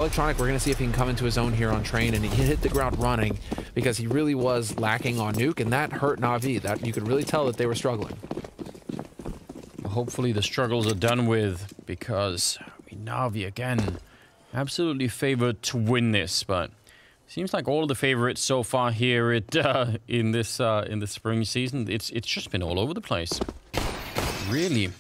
Electronic, we're going to see if he can come into his own here on Train, and he hit the ground running because he really was lacking on Nuke, and that hurt Na'Vi. That you could really tell that they were struggling. Hopefully the struggles are done with, because Na'Vi again absolutely favored to win this, but seems like all of the favorites so far here in the spring season, it's just been all over the place. Really.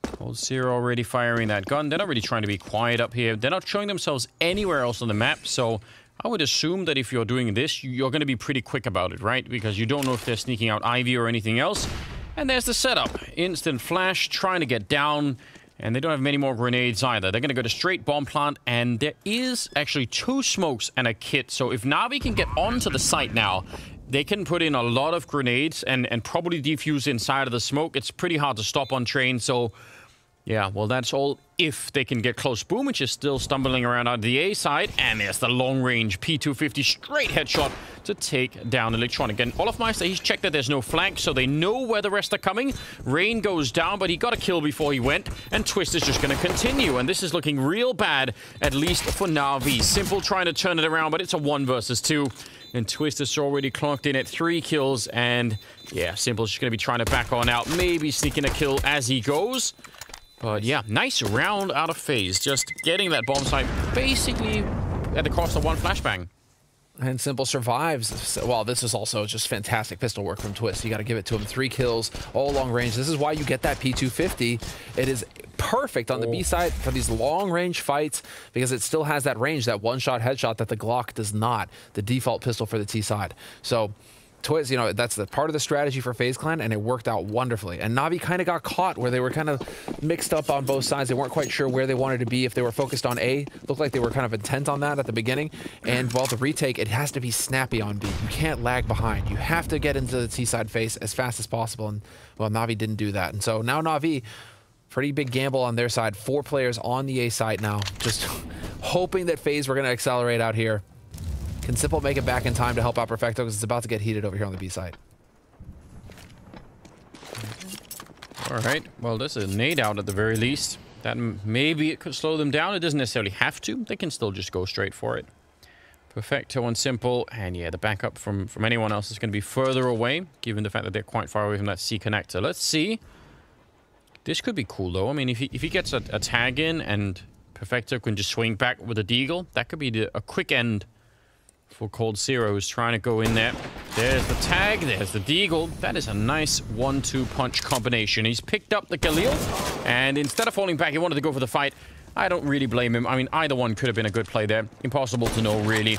Cold Zero already firing that gun. They're not really trying to be quiet up here. They're not showing themselves anywhere else on the map, so I would assume that if you're doing this, you're going to be pretty quick about it, right? Because you don't know if they're sneaking out Ivy or anything else. And there's the setup. Instant flash, trying to get down, and they don't have many more grenades either. They're going to go to straight bomb plant, and there is actually 2 smokes and a kit. So if Na'Vi can get onto the site now, they can put in a lot of grenades and probably defuse inside of the smoke. It's pretty hard to stop on Train, so yeah, well, that's all if they can get close. Boomich is still stumbling around on the A side, and there's the long-range P250 straight headshot to take down Electronic. And Olofmeister, he's checked that there's no flank, so they know where the rest are coming. Rain goes down, but he got a kill before he went, and Twist is just going to continue. And this is looking real bad, at least for Na'Vi. Simple trying to turn it around, but it's a 1 versus 2. And Twist is already clocked in at 3 kills, and yeah, Simple's just going to be trying to back on out, maybe sneaking a kill as he goes. But yeah, nice round out of Faze. Just getting that bomb site basically at the cost of 1 flashbang. And Simple survives. Well, this is also just fantastic pistol work from Twist. You got to give it to him. 3 kills, all long range. This is why you get that P250. It is perfect on the B side for these long range fights because it still has that range, that 1-shot headshot that the Glock does not. The default pistol for the T side. So Twist, you know, that's the part of the strategy for FaZe Clan, and it worked out wonderfully. And Na'Vi kind of got caught where they were kind of mixed up on both sides. They weren't quite sure where they wanted to be. If they were focused on A, looked like they were kind of intent on that at the beginning. And while the retake, it has to be snappy on B. You can't lag behind. You have to get into the T side face as fast as possible. And well, Na'Vi didn't do that. And so now Na'Vi, pretty big gamble on their side. 4 players on the A site now, just hoping that FaZe were going to accelerate out here. Can Simple make it back in time to help out Perfecto because it's about to get heated over here on the B side? All right. Well, there's a nade out at the very least. That maybe it could slow them down. It doesn't necessarily have to. They can still just go straight for it. Perfecto and Simple. And yeah, the backup from anyone else is going to be further away, given the fact that they're quite far away from that C connector. Let's see. This could be cool, though. I mean, if he gets a tag in and Perfecto can just swing back with a deagle, that could be a quick end for Cold Zero, who's trying to go in there. There's the tag, there's the deagle. That is a nice 1-2 punch combination. He's picked up the Galil, and instead of falling back, he wanted to go for the fight. I don't really blame him. I mean, either one could have been a good play there. Impossible to know, really.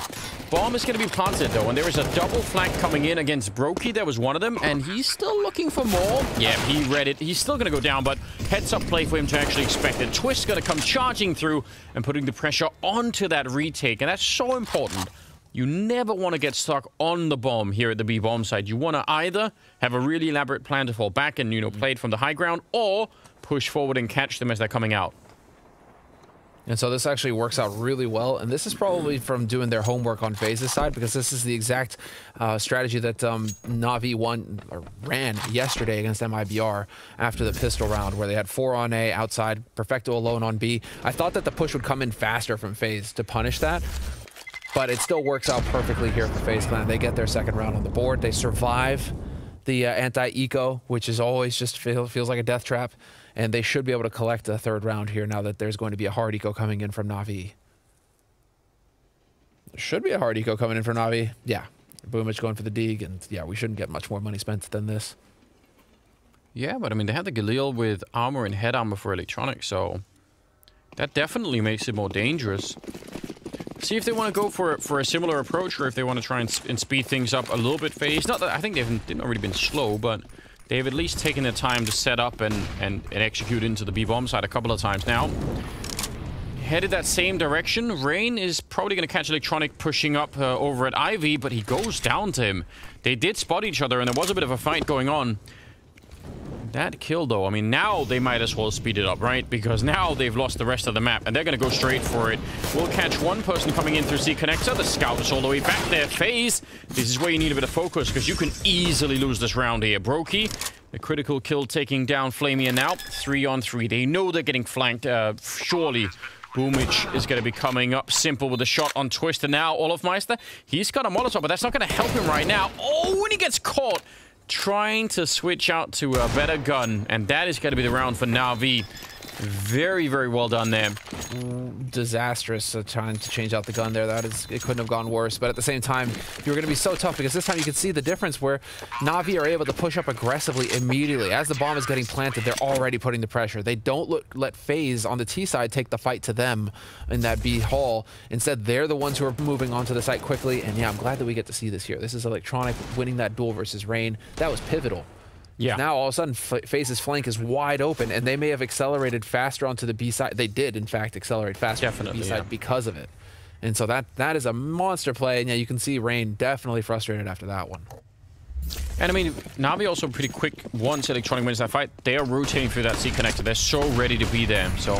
Bomb is going to be planted, though, and there is a double flank coming in against Brokey. There was one of them, and he's still looking for more. Yeah, he read it. He's still going to go down, but heads-up play for him to actually expect it. Twist's going to come charging through and putting the pressure onto that retake, and that's so important. You never want to get stuck on the bomb here at the B bomb side. You want to either have a really elaborate plan to fall back and, you know, play it from the high ground, or push forward and catch them as they're coming out. And so this actually works out really well. And this is probably from doing their homework on FaZe's side, because this is the exact strategy that Na'Vi ran yesterday against MIBR after the pistol round, where they had 4 on A outside, Perfecto alone on B. I thought that the push would come in faster from FaZe to punish that, but it still works out perfectly here for FaZe Clan. They get their 2nd round on the board. They survive the anti-eco, which is always just feels like a death trap. And they should be able to collect a 3rd round here now that there's going to be a hard eco coming in from Na'Vi. There should be a hard eco coming in from Na'Vi. Yeah. Boomich going for the Deeg, and yeah, we shouldn't get much more money spent than this. Yeah, but I mean, they had the Galil with armor and head armor for Electronic, so that definitely makes it more dangerous. See if they want to go for a similar approach, or if they want to try and speed things up a little bit. FaZe, not that I think they've not really been slow, but they've at least taken their time to set up and execute into the B bomb side a couple of times now. Headed that same direction. Rain is probably going to catch Electronic pushing up over at Ivy, but he goes down to him. They did spot each other, and there was a bit of a fight going on. That kill, though, I mean, now they might as well speed it up, right? Because now they've lost the rest of the map, and they're going to go straight for it. We'll catch one person coming in through C connector. The scout is all the way back there. FaZe, this is where you need a bit of focus, because you can easily lose this round here. Brokey, the critical kill taking down Flamia now. 3 on 3. They know they're getting flanked, surely, Boomich is going to be coming up simple with a shot on Twist. And now Olofmeister, he's got a Molotov, but that's not going to help him right now. Oh, when he gets caught trying to switch out to a better gun. And that is going to be the round for NAVI. Very, very well done there. Disastrous trying to change out the gun there. It couldn't have gone worse. But at the same time, you're going to be so tough because this time you can see the difference where NAVI are able to push up aggressively immediately. As the bomb is getting planted, they're already putting the pressure. They don't let Faze on the T side take the fight to them in that B hall. Instead, they're the ones who are moving onto the site quickly. And yeah, I'm glad that we get to see this here. This is Electronic winning that duel versus Rain. That was pivotal. Yeah. Now all of a sudden, Faze's flank is wide open, and they may have accelerated faster onto the B side. They did, in fact, accelerate faster onto the B side because of it. And so that is a monster play. And yeah, you can see Rain definitely frustrated after that one. And I mean, NAVI also pretty quick. Once Electronic wins that fight, they are rotating through that C connector. They're so ready to be there. So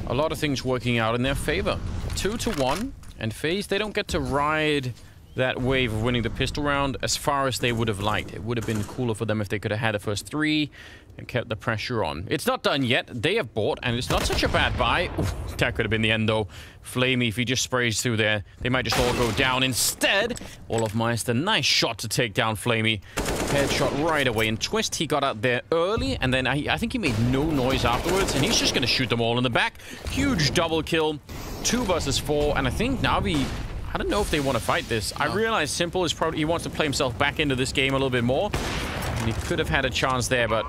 a lot of things working out in their favor. 2-1, and Faze, they don't get to ride that wave of winning the pistol round as far as they would have liked. It would have been cooler for them if they could have had the first 3 and kept the pressure on. It's not done yet. They have bought, and it's not such a bad buy. Ooh, that could have been the end, though. Flamey, if he just sprays through there, they might just all go down. Instead, Olofmeister, nice shot to take down Flamey. Headshot right away. And Twist, he got out there early, and then I think he made no noise afterwards, and he's just going to shoot them all in the back. Huge double kill. 2 versus 4, and I think NAVI, I don't know if they want to fight this. No. I realize Simple is probably, he wants to play himself back into this game a little bit more. And he could have had a chance there, but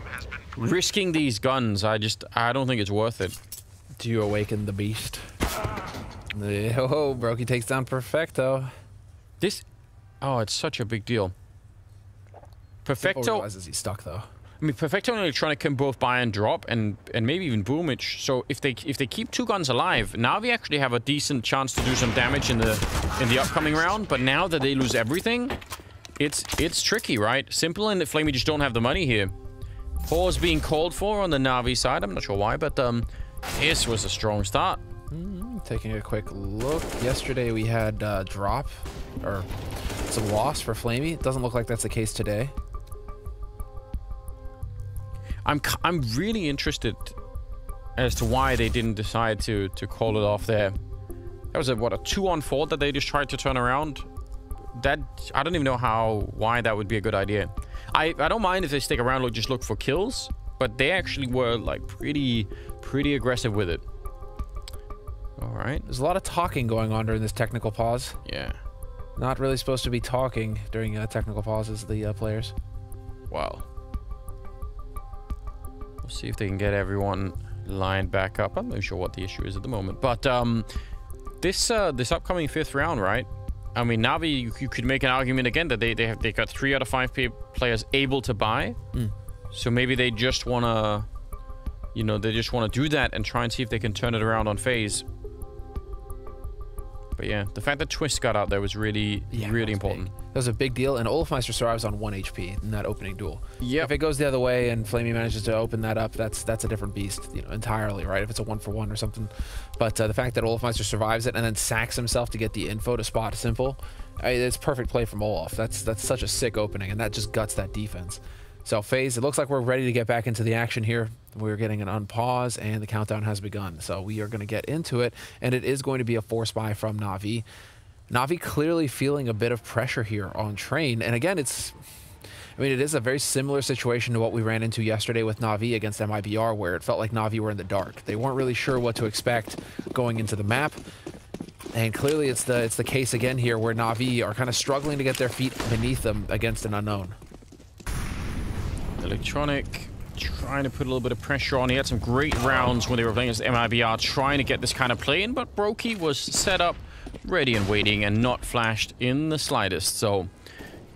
risking these guns, I don't think it's worth it. Do you awaken the beast? Oh, Brokey takes down Perfecto. Oh, it's such a big deal. Perfecto Simple realizes he's stuck though. I mean, Perfecto and Electronic can both buy and drop, and maybe even Boomich. So if they keep 2 guns alive, NAVI actually have a decent chance to do some damage in the upcoming round. But now that they lose everything, it's tricky, right? Simple and Flamey just don't have the money here. Pause being called for on the NAVI side. I'm not sure why, but this was a strong start. Taking a quick look. Yesterday we had drop or some loss for Flamey. It doesn't look like that's the case today. I'm really interested as to why they didn't decide to call it off there. That was a 2-on-4 that they just tried to turn around. That I don't even know why that would be a good idea. I don't mind if they stick around or just look for kills, but they actually were like pretty aggressive with it. All right. There's a lot of talking going on during this technical pause. Yeah. Not really supposed to be talking during technical pauses, the players. Wow. We'll see if they can get everyone lined back up. I'm not sure what the issue is at the moment. But this upcoming 5th round, right? I mean, NAVI, you could make an argument again that they got 3 out of 5 players able to buy. So maybe they just want to, you know, they just want to do that and try and see if they can turn it around on Faze. But yeah, the fact that Twist got out there was really important. That was a big deal, and Olofmeister survives on 1 HP in that opening duel. Yep. If it goes the other way and Flamey manages to open that up, that's a different beast, you know, entirely, right? If it's a 1-for-1 or something. But the fact that Olofmeister survives it and then sacks himself to get the info to spot Simple, it's perfect play from Olof. That's such a sick opening, and that just guts that defense. So Faze, it looks like we're ready to get back into the action here. We're getting an unpause, and the countdown has begun. So we are going to get into it, and it is going to be a force buy from NAVI. NAVI clearly feeling a bit of pressure here on Train. And again, it is a very similar situation to what we ran into yesterday with NAVI against MIBR, where it felt like NAVI were in the dark. They weren't really sure what to expect going into the map. And clearly it's the case again here where NAVI are kind of struggling to get their feet beneath them against an unknown. Electronic trying to put a little bit of pressure on. He had some great rounds when they were playing against MIBR, trying to get this kind of play in, but Brokey was set up, ready and waiting, and not flashed in the slightest. So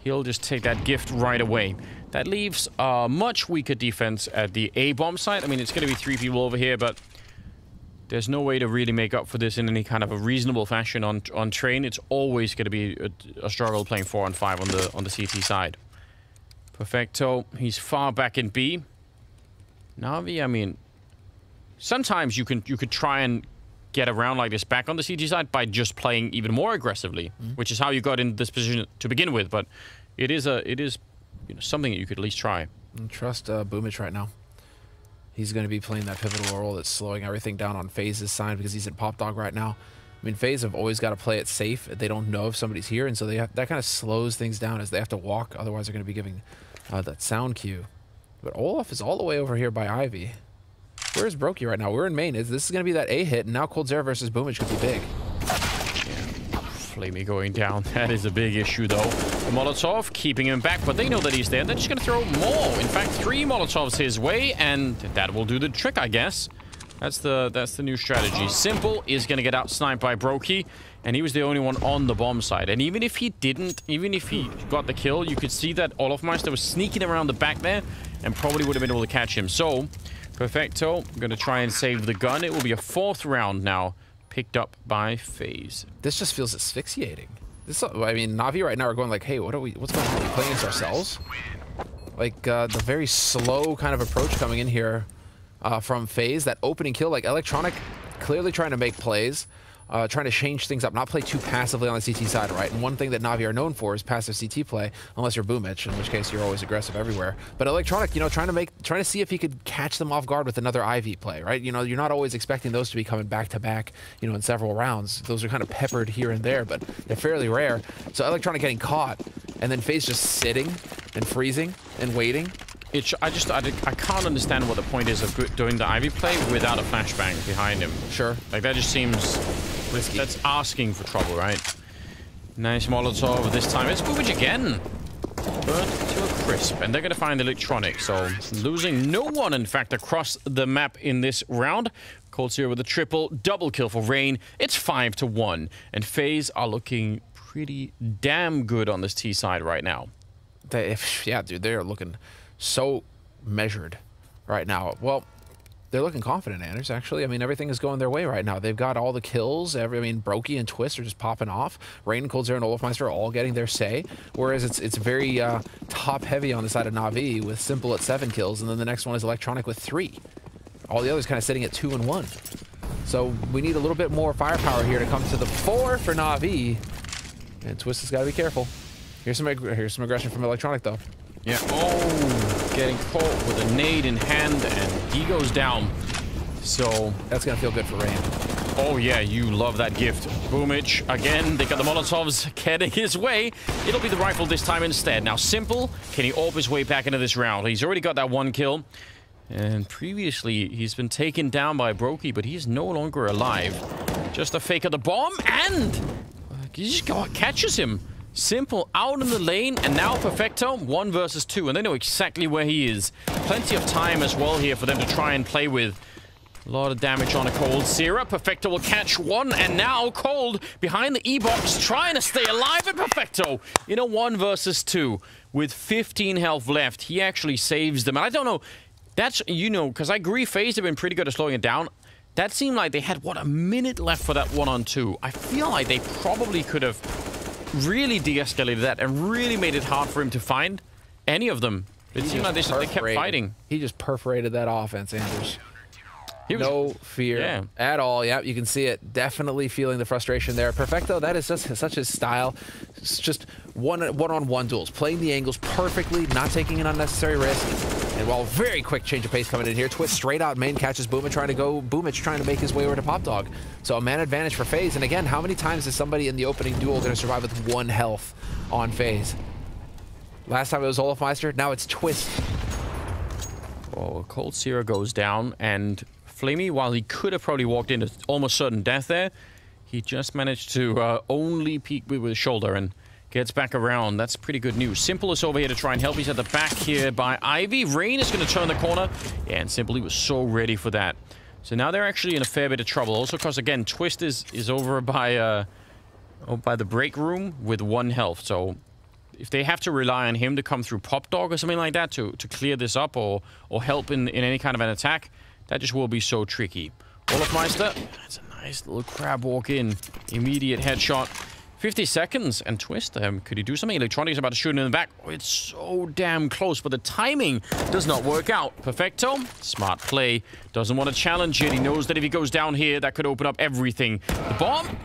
he'll just take that gift right away. That leaves a much weaker defense at the A-bomb site. I mean, it's going to be 3 people over here, but there's no way to really make up for this in any kind of a reasonable fashion on Train. It's always going to be a struggle playing 4-on-5 on the CT side. Perfecto, he's far back in B. NAVI, I mean, sometimes you could try and get around like this back on the CT side by just playing even more aggressively, which is how you got in this position to begin with. But it is you know, something that you could at least try. And trust Boomich right now. He's going to be playing that pivotal role that's slowing everything down on Faze's side because he's in Pop Dog right now. I mean, Faze have always got to play it safe. They don't know if somebody's here, and so that kind of slows things down as they have to walk. Otherwise, they're going to be giving that sound cue. But Olaf is all the way over here by Ivy. Where's Brokey right now? We're in main. This is going to be that A hit, and now Coldzera versus Boomage could be big. Flamey going down. That is a big issue, though. The Molotov keeping him back, but they know that he's there. They're just going to throw more. In fact, 3 Molotovs his way, and that will do the trick, I guess. That's the new strategy. Simple is going to get out sniped by Brokey, and he was the only one on the bomb side. And even if he didn't, even if he got the kill, you could see that Olofmeister was sneaking around the back there and probably would have been able to catch him. So, Perfecto, going to try and save the gun. It will be a 4th round now, picked up by Faze. This just feels asphyxiating. I mean, Navi right now are going like, hey, what's going on? Are we playing against ourselves? Like, the very slow kind of approach coming in here from Faze. That opening kill, like, Electronic clearly trying to make plays, trying to change things up, not play too passively on the CT side, right? And one thing that Navi are known for is passive CT play, unless you're Boomich, in which case you're always aggressive everywhere. But Electronic, you know, trying to see if he could catch them off guard with another IV play, right? You know, you're not always expecting those to be coming back to back, you know, in several rounds. Those are kind of peppered here and there, but they're fairly rare. So Electronic getting caught, and then Faze just sitting and freezing and waiting. I can't understand what the point is of doing the Ivy play without a flashbang behind him. Sure. Like, that just seems risky. That's asking for trouble, right? Nice Molotov. This time it's Boomage again. But to a crisp. And they're going to find Electronic. So, losing no one, in fact, across the map in this round. Coldzera with a triple. Double kill for Rain. It's 5-1. And FaZe are looking pretty damn good on this T side right now. Yeah, dude, they're looking so measured right now. Well, they're looking confident, Anders, actually. I mean, everything is going their way right now. They've got all the kills. I mean, Brokey and Twist are just popping off. Rain, Coldzera, and Olofmeister are all getting their say, whereas it's very top-heavy on the side of Navi with Simple at 7 kills, and then the next one is Electronic with 3. All the others kind of sitting at 2 and 1. So we need a little bit more firepower here to come to the 4 for Navi. And Twist has got to be careful. Here's some aggression from Electronic, though. Yeah. Oh, getting caught with a nade in hand, and he goes down. So that's gonna feel good for Rain. Oh yeah, you love that gift. Boomich again. They got the Molotovs getting his way. It'll be the rifle this time instead. Now Simple, can he AWP his way back into this round? He's already got that 1 kill. And previously, he's been taken down by Brokey, but he's no longer alive. Just a fake of the bomb, and he just catches him. Simple out in the lane, and now Perfecto, 1 versus 2, and they know exactly where he is. Plenty of time as well here for them to try and play with. A lot of damage on a Coldzera. Perfecto will catch 1, and now Cold behind the E-box trying to stay alive, and Perfecto in a 1 versus 2 with 15 health left. He actually saves them, and I don't know, that's, you know, because I agree FaZe have been pretty good at slowing it down. That seemed like they had, what, a minute left for that 1-on-2. I feel like they probably could have really de-escalated that and really made it hard for him to find any of them. It seemed like they kept fighting. He just perforated that offense, Anders. No fear at all. Yeah, you can see it. Definitely feeling the frustration there. Perfecto, that is just such his style. It's just one-on-one duels. Playing the angles perfectly, not taking an unnecessary risk. And while very quick change of pace coming in here, Twist straight out main catches Boomich trying to make his way over to Pop Dog. So a man advantage for FaZe. And again, how many times is somebody in the opening duel going to survive with 1 health on FaZe? Last time it was Olofmeister, now it's Twist. Oh, Coldzera goes down, and Flamey, while he could have probably walked into almost certain death there, he just managed to only peek with his shoulder and gets back around. That's pretty good news. Simple is over here to try and help. He's at the back here by Ivy. Rain is going to turn the corner. Yeah, and Simple, he was so ready for that. So now they're actually in a fair bit of trouble. Also, because, again, Twist is over by the break room with 1 health. So if they have to rely on him to come through Pop Dog or something like that to clear this up or help in any kind of an attack, that just will be so tricky. Olofmeister, that's a nice little crab walk in. Immediate headshot. 50 seconds, and Twist, could he do something? Electronic is about to shoot him in the back. Oh, it's so damn close, but the timing does not work out. Perfecto, smart play. Doesn't want to challenge it. He knows that if he goes down here, that could open up everything. The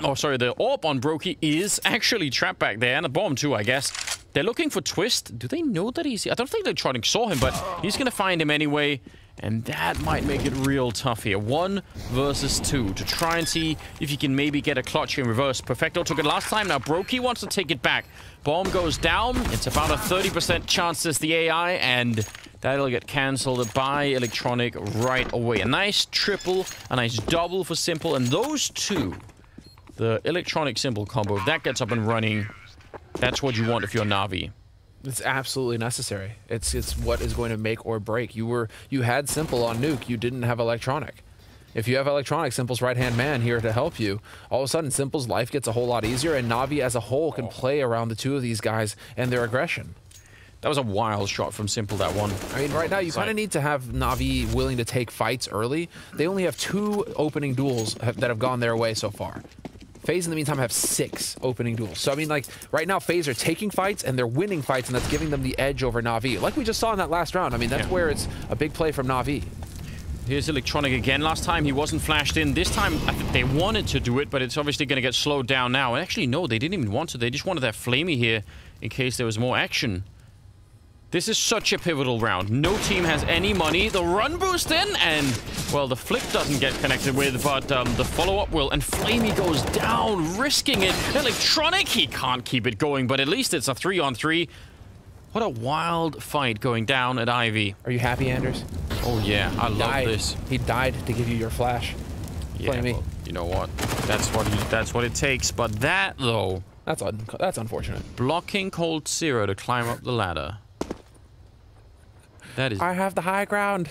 AWP on Brokey is actually trapped back there, and the bomb too, I guess. They're looking for Twist. Do they know that he's here? I don't think Electronic saw him, but he's going to find him anyway. And that might make it real tough here. 1 versus 2 to try and see if you can maybe get a clutch in reverse. Perfecto took it last time. Now Brokey wants to take it back. Bomb goes down. It's about a 30% chance as the AI, and that'll get cancelled by Electronic right away. A nice triple, a nice double for Simple, and those two, the Electronic Simple combo, if that gets up and running, that's what you want if you're Navi. It's absolutely necessary. It's what is going to make or break. You had Simple on Nuke. You didn't have Electronic. If you have Electronic, Simple's right-hand man here to help you. All of a sudden, Simple's life gets a whole lot easier, and Navi as a whole can play around the two of these guys and their aggression. That was a wild shot from Simple, that one. I mean, right now, you kind of need to have Navi willing to take fights early. They only have 2 opening duels that have gone their way so far. Faze, in the meantime, have 6 opening duels. So, I mean, like, right now, Faze are taking fights, and they're winning fights, and that's giving them the edge over Navi. Like we just saw in that last round. I mean, that's where it's a big play from Navi. Here's Electronic again. Last time, he wasn't flashed in. This time, I think they wanted to do it, but it's obviously going to get slowed down now. And actually, no, they didn't even want to. They just wanted that Flamey here in case there was more action. This is such a pivotal round. No team has any money. The run boost in, and, well, the flick doesn't get connected with, but the follow-up will. And Flamey goes down, risking it. Electronic, he can't keep it going, but at least it's a 3-on-3. What a wild fight going down at Ivy. Are you happy, Anders? Oh, yeah, I love this. He died to give you your flash. Yeah, well, you know what? That's what it takes. But that, though... That's unfortunate. Blocking Cold Zero to climb up the ladder. That is... I have the high ground.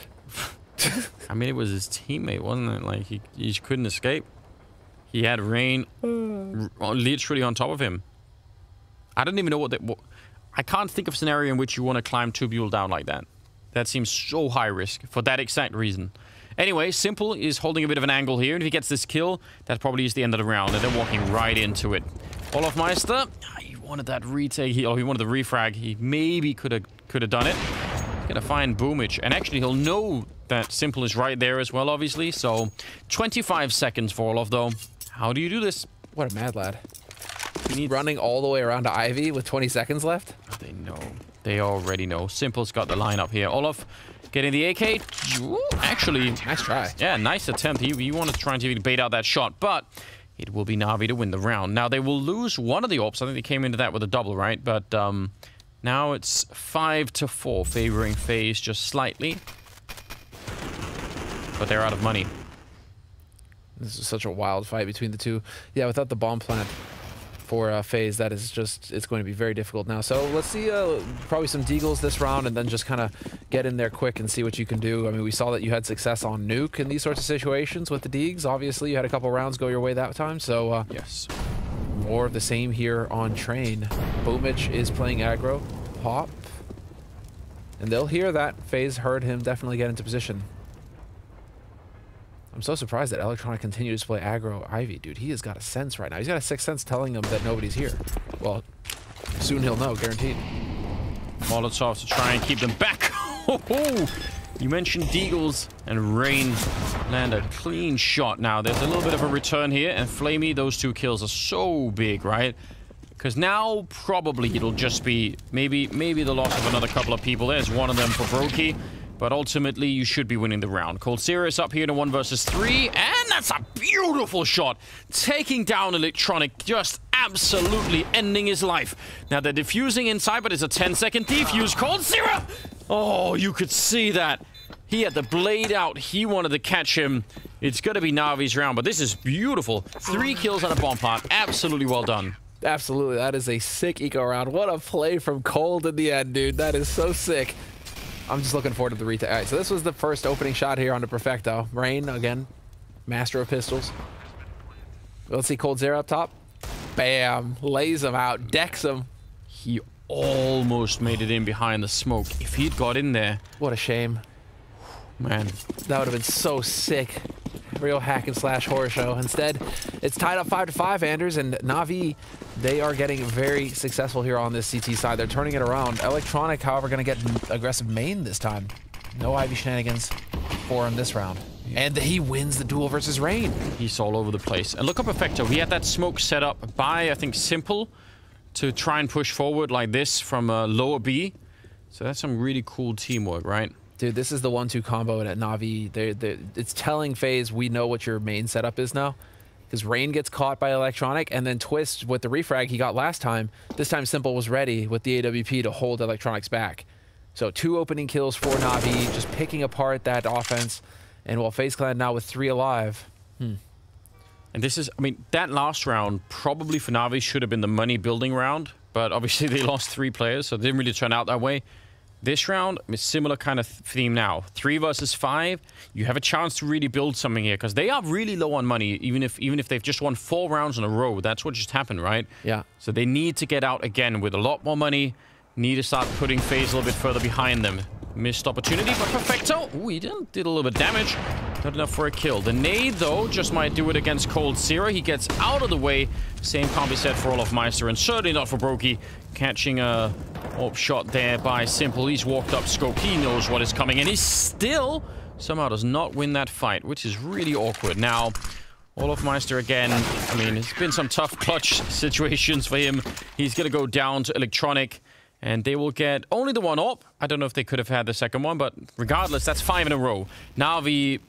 I mean, it was his teammate, wasn't it? Like, he just couldn't escape. He had Rain literally on top of him. I don't even know what... I can't think of a scenario in which you want to climb Tubule down like that. That seems so high risk for that exact reason. Anyway, Simple is holding a bit of an angle here, and if he gets this kill, that probably is the end of the round, and they're walking right into it. Olofmeister, he wanted that retake. He wanted the refrag. He maybe could have done it. He's gonna find Boomich, and actually he'll know that Simple is right there as well, obviously. So 25 seconds for Olof, though. How do you do this? What a mad lad. Running all the way around to Ivy with 20 seconds left? They know. They already know. Simple's got the lineup here. Olof getting the AK. Ooh, actually, nice try. Yeah, nice attempt. He wanted to try and bait out that shot, but it will be Navi to win the round. Now, they will lose one of the AWPs. I think they came into that with a double, right? But now it's 5-4, favoring Faze just slightly. But they're out of money. This is such a wild fight between the two. Yeah, without the bomb plant for Faze, that is just, it's going to be very difficult now. So let's see probably some deagles this round, and then just kind of get in there quick and see what you can do. I mean, we saw that you had success on Nuke in these sorts of situations with the deags. Obviously, you had a couple rounds go your way that time, so yes. More of the same here on Train. Boomich is playing aggro. Pop. And they'll hear that. Faze heard him definitely get into position. I'm so surprised that Electronic continues to play aggro Ivy, dude. He has got a sense right now. He's got a sixth sense telling him that nobody's here. Well, soon he'll know, guaranteed. Molotov to try and keep them back. You mentioned deagles, and Rain land a clean shot now. There's a little bit of a return here, and Flamey, those two kills are so big, right? Because now probably it'll just be maybe the loss of another couple of people. There's one of them for Brokey. But ultimately, you should be winning the round. Cold Sirius up here to 1 versus 3. And that's a beautiful shot. Taking down Electronic, just absolutely ending his life. Now, they're defusing inside, but it's a 10-second defuse. Cold Sirius! Oh, you could see that. He had the blade out. He wanted to catch him. It's going to be Navi's round, but this is beautiful. 3 kills on a bomb pot. Absolutely well done. Absolutely. That is a sick eco round. What a play from Cold in the end, dude. That is so sick. I'm just looking forward to the retake. All right, so this was the first opening shot here on the Perfecto. Rain, again, master of pistols. Let's see Cold Zero up top. Bam, lays him out, decks him. He almost made it in behind the smoke. If he'd got in there. What a shame. Man. That would have been so sick. Real hack and slash horror show. Instead, it's tied up 5-5, Anders, and Navi, they are getting very successful here on this CT side. They're turning it around. Electronic, however, going to get aggressive main this time. No Ivy shenanigans for him this round. And he wins the duel versus Rain. He's all over the place. And look up Perfecto. He had that smoke set up by, I think, Simple to try and push forward like this from lower B. So that's some really cool teamwork, right? Dude, this is the 1-2 combo at NAVI. It's telling FaZe we know what your main setup is now. Because Rain gets caught by Electronic, and then Twist with the refrag he got last time. This time Simple was ready with the AWP to hold Electronics back. So 2 opening kills for NAVI, just picking apart that offense. And while FaZe Clan now with 3 alive. And this is, I mean, that last round probably for NAVI should have been the money building round. But obviously they lost 3 players, so it didn't really turn out that way. This round, a similar kind of theme now. 3 versus 5. You have a chance to really build something here because they are really low on money. Even if they've just won 4 rounds in a row, that's what just happened, right? Yeah. So they need to get out again with a lot more money. Need to start putting FaZe a little bit further behind them. Missed opportunity, but Perfecto. Ooh, he did a little bit of damage. Not enough for a kill. The nade, though, just might do it against Cold Zero. He gets out of the way. Same can't be said for Olaf Meister, and certainly not for Brokey. Catching a shot there by Simple. He's walked up scope. He knows what is coming, and he still somehow does not win that fight, which is really awkward. Now, Olaf Meister again. I mean, it's been some tough clutch situations for him. He's going to go down to Electronic. And they will get only the 1 up. I don't know if they could have had the second one, but regardless, that's 5 in a row. NAVI,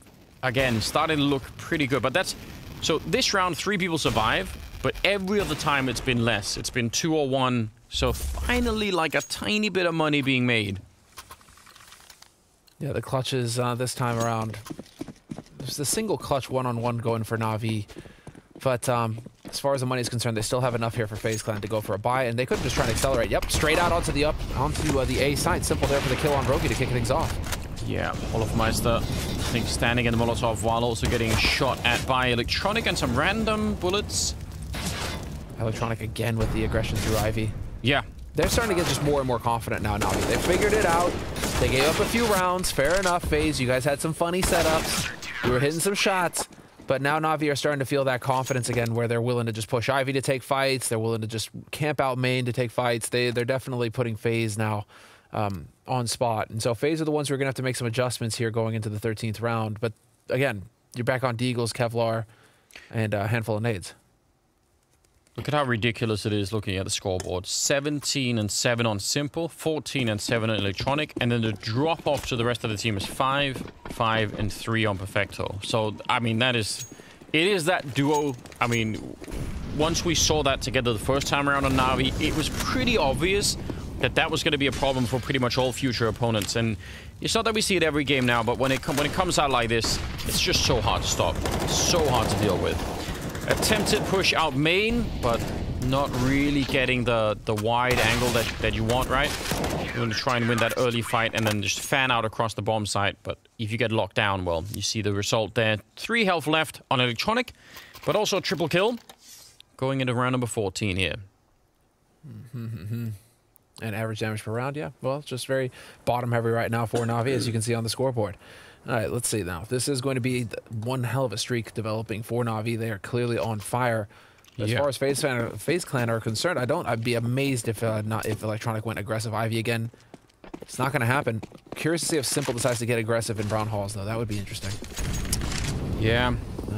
again, starting to look pretty good. But that's... So this round, 3 people survive, but every other time it's been less. It's been 2 or 1. So finally, like a tiny bit of money being made. Yeah, the clutches this time around. There's the single clutch one-on-one going for NAVI. But as far as the money is concerned, they still have enough here for FaZe Clan to go for a buy, and they could just try and accelerate. Yep, straight out onto the A side. Simple there for the kill on Rogi to kick things off. Yeah, Olaf Meister, I think, standing in the Molotov while also getting shot at by Electronic and some random bullets. Electronic again with the aggression through Ivy. Yeah. They're starting to get just more and more confident now. They figured it out. They gave up a few rounds. Fair enough, FaZe. You guys had some funny setups. You were hitting some shots. But now NAVI are starting to feel that confidence again where they're willing to just push Ivy to take fights. They're willing to just camp out main to take fights. They're definitely putting FaZe now on spot. And so FaZe are the ones who are going to have to make some adjustments here going into the 13th round. But again, you're back on Deagles, Kevlar, and a handful of nades. Look at how ridiculous it is looking at the scoreboard. 17 and 7 on Simple, 14 and 7 on Electronic, and then the drop off to the rest of the team is 5, 5, and 3 on Perfecto. So, I mean, it is that duo. I mean, once we saw that together the first time around on NAVI, it was pretty obvious that that was going to be a problem for pretty much all future opponents. And it's not that we see it every game now, but when it comes out like this, it's just so hard to stop. It's so hard to deal with. Attempted push out main, but not really getting the wide angle that you want, right? You're going to try and win that early fight and then just fan out across the bomb site. But if you get locked down, well, you see the result there. 3 health left on Electronic, but also a triple kill. Going into round number 14 here. And average damage per round, yeah. Well, it's just very bottom heavy right now for NAVI, as you can see on the scoreboard. All right, let's see now. This is going to be one hell of a streak developing for NAVI. They are clearly on fire. As far as FaZe Clan are concerned, I'd be amazed if Electronic went aggressive Ivy again. It's not going to happen. Curious to see if Simple decides to get aggressive in Brown Halls, though. That would be interesting. Yeah.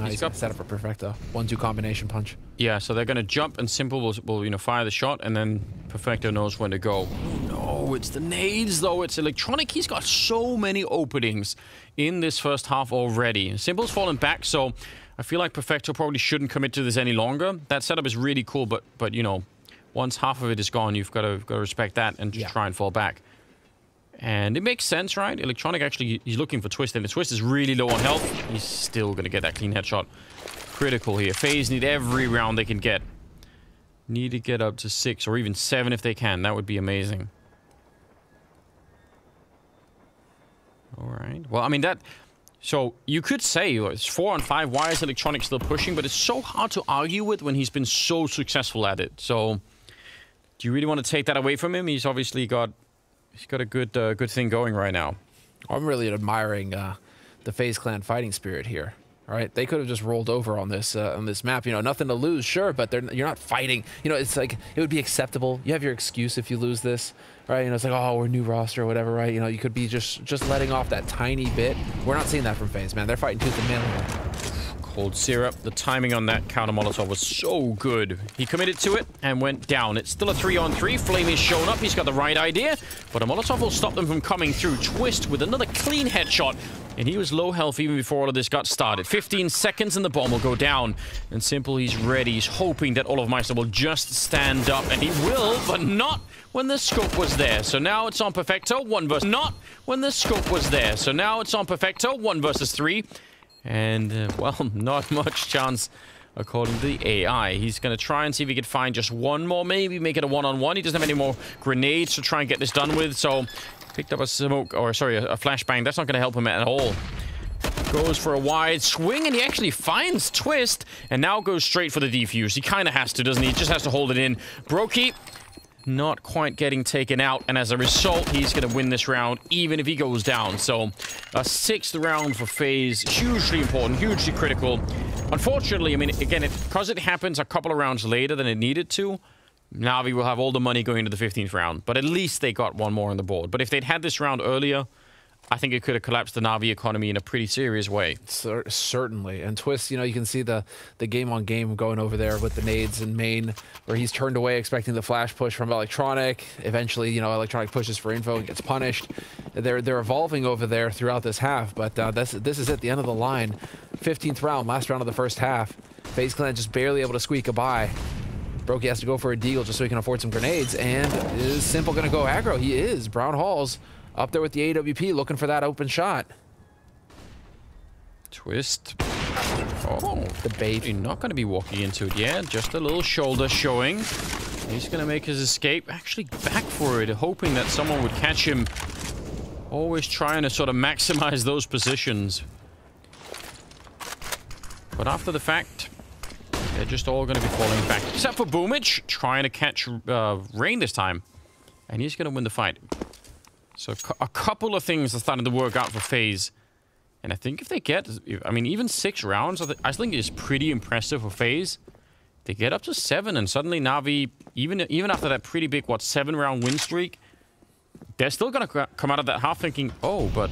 He's got set up for Perfecto. 1-2 combination punch. Yeah, so they're going to jump, and Simple will fire the shot, and then Perfecto knows when to go. No, it's the nades, though. It's Electronic. He's got so many openings in this first half already. Simple's fallen back, so I feel like Perfecto probably shouldn't commit to this any longer. That setup is really cool, but you know, once half of it is gone, you've got to respect that and just try and fall back. And it makes sense, right? Electronic actually, he's looking for Twist, and the Twist is really low on health. He's still going to get that clean headshot. Critical here. FaZe need every round they can get. Need to get up to 6 or even 7 if they can. That would be amazing. All right. Well, I mean, that... So, you could say, it's 4 on 5. Why is Electronic still pushing? But it's so hard to argue with when he's been so successful at it. So, do you really want to take that away from him? He's obviously got... He's got a good thing going right now. I'm really admiring the FaZe Clan fighting spirit here. All right, they could have just rolled over on this map. You know, nothing to lose, sure, but you're not fighting. You know, it's like it would be acceptable. You have your excuse if you lose this, right? You know, it's like, oh, we're new roster or whatever, right? You know, you could be just letting off that tiny bit. We're not seeing that from FaZe, man. They're fighting tooth and nail. Cold syrup. The timing on that counter Molotov was so good. He committed to it and went down. It's still a 3-on-3. Flame is shown up. He's got the right idea, but a Molotov will stop them from coming through. Twist with another clean headshot, and he was low health even before all of this got started. 15 seconds and the bomb will go down. And Simple, he's ready. He's hoping that Olofmeister will just stand up, and he will, but not when the scope was there. So now it's on Perfecto, 1 versus... Not when the scope was there. So now it's on Perfecto, 1 versus 3. And, well, not much chance, according to the AI. He's going to try and see if he can find just one more, maybe make it a one-on-one. He doesn't have any more grenades to try and get this done with, so picked up a smoke, or sorry, a flashbang. That's not going to help him at all. Goes for a wide swing, and he actually finds Twist, and now goes straight for the defuse. He kind of has to, doesn't he? He just has to hold it in. Brokey not quite getting taken out, and as a result, he's going to win this round, even if he goes down. So, a 6th round for Faze, hugely important, hugely critical. Unfortunately, I mean, again, because it happens a couple of rounds later than it needed to, Navi will have all the money going into the 15th round, but at least they got one more on the board. But if they'd had this round earlier, I think it could have collapsed the Navi economy in a pretty serious way. Certainly. And Twist, you know, you can see the game-on-game going over there with the nades in main, where he's turned away expecting the flash push from Electronic. Eventually, you know, Electronic pushes for info and gets punished. They're evolving over there throughout this half, but this is at the end of the line. 15th round, last round of the first half. FaZe Clan just barely able to squeak a bye. Brokey has to go for a deagle just so he can afford some grenades, and is Simple going to go aggro? He is. Brown Halls up there with the AWP, looking for that open shot. Twist. Oh, the bait. He's not going to be walking into it yet. Just a little shoulder showing. He's going to make his escape. Actually back for it, hoping that someone would catch him. Always trying to sort of maximize those positions. But after the fact, they're just all going to be falling back. Except for Boomich, trying to catch Rain this time. And he's going to win the fight. So a couple of things are starting to work out for FaZe. And I think if they get, I mean, even 6 rounds, I think it's pretty impressive for FaZe. They get up to 7, and suddenly Navi, even after that pretty big, 7-round win streak, they're still going to come out of that half thinking, oh, but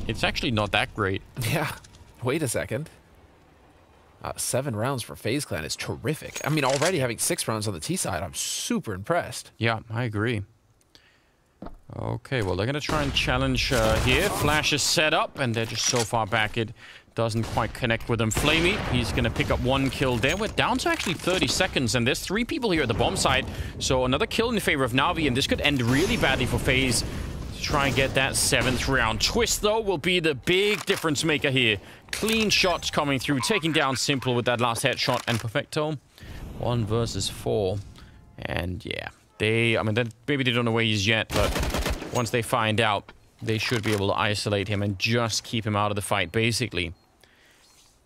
it's actually not that great. Yeah. Wait a second. 7 rounds for FaZe Clan is terrific. I mean, already having 6 rounds on the T side, I'm super impressed. Yeah, I agree. Okay, well, they're going to try and challenge here. Flash is set up, and they're just so far back it doesn't quite connect with them. Flamey, he's going to pick up 1 kill there. We're down to actually 30 seconds, and there's 3 people here at the bomb side. So another kill in favor of Navi, and this could end really badly for FaZe to try and get that 7th round. Twist, though, will be the big difference maker here. Clean shots coming through, taking down Simple with that last headshot, and Perfecto, 1 versus 4. And yeah, I mean, maybe they don't know where he is yet, but once they find out, they should be able to isolate him and just keep him out of the fight, basically.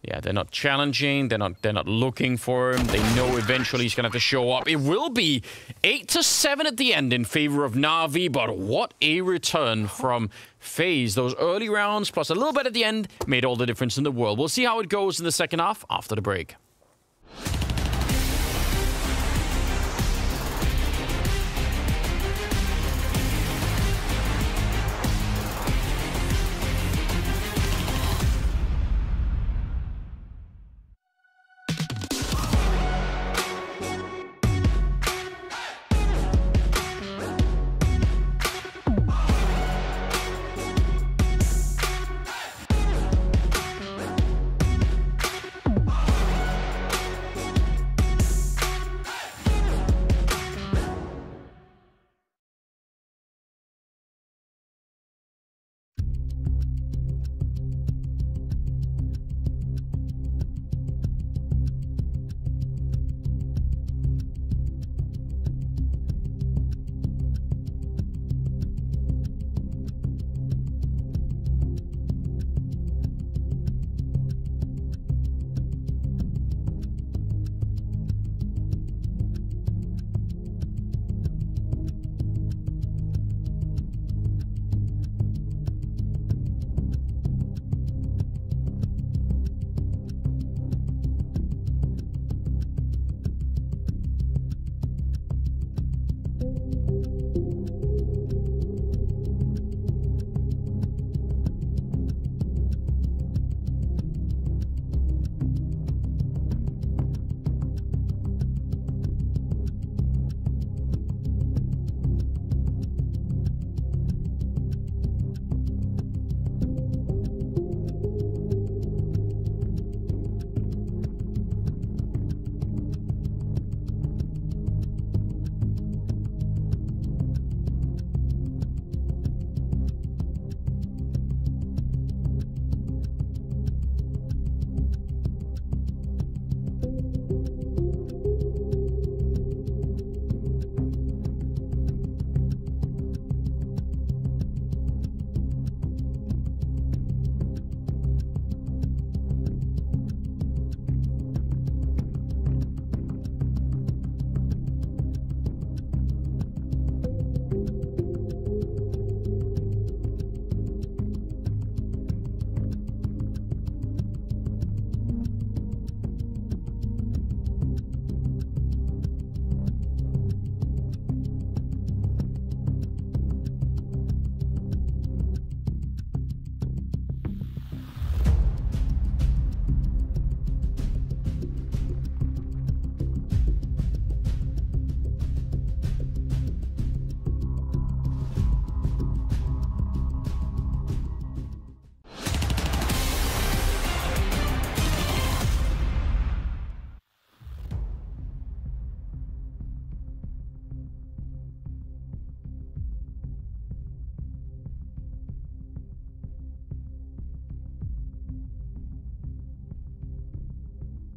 Yeah, they're not challenging. They're not looking for him. They know eventually he's going to have to show up. It will be 8-7 at the end in favor of Navi, but what a return from FaZe. Those early rounds, plus a little bit at the end, made all the difference in the world. We'll see how it goes in the second half after the break.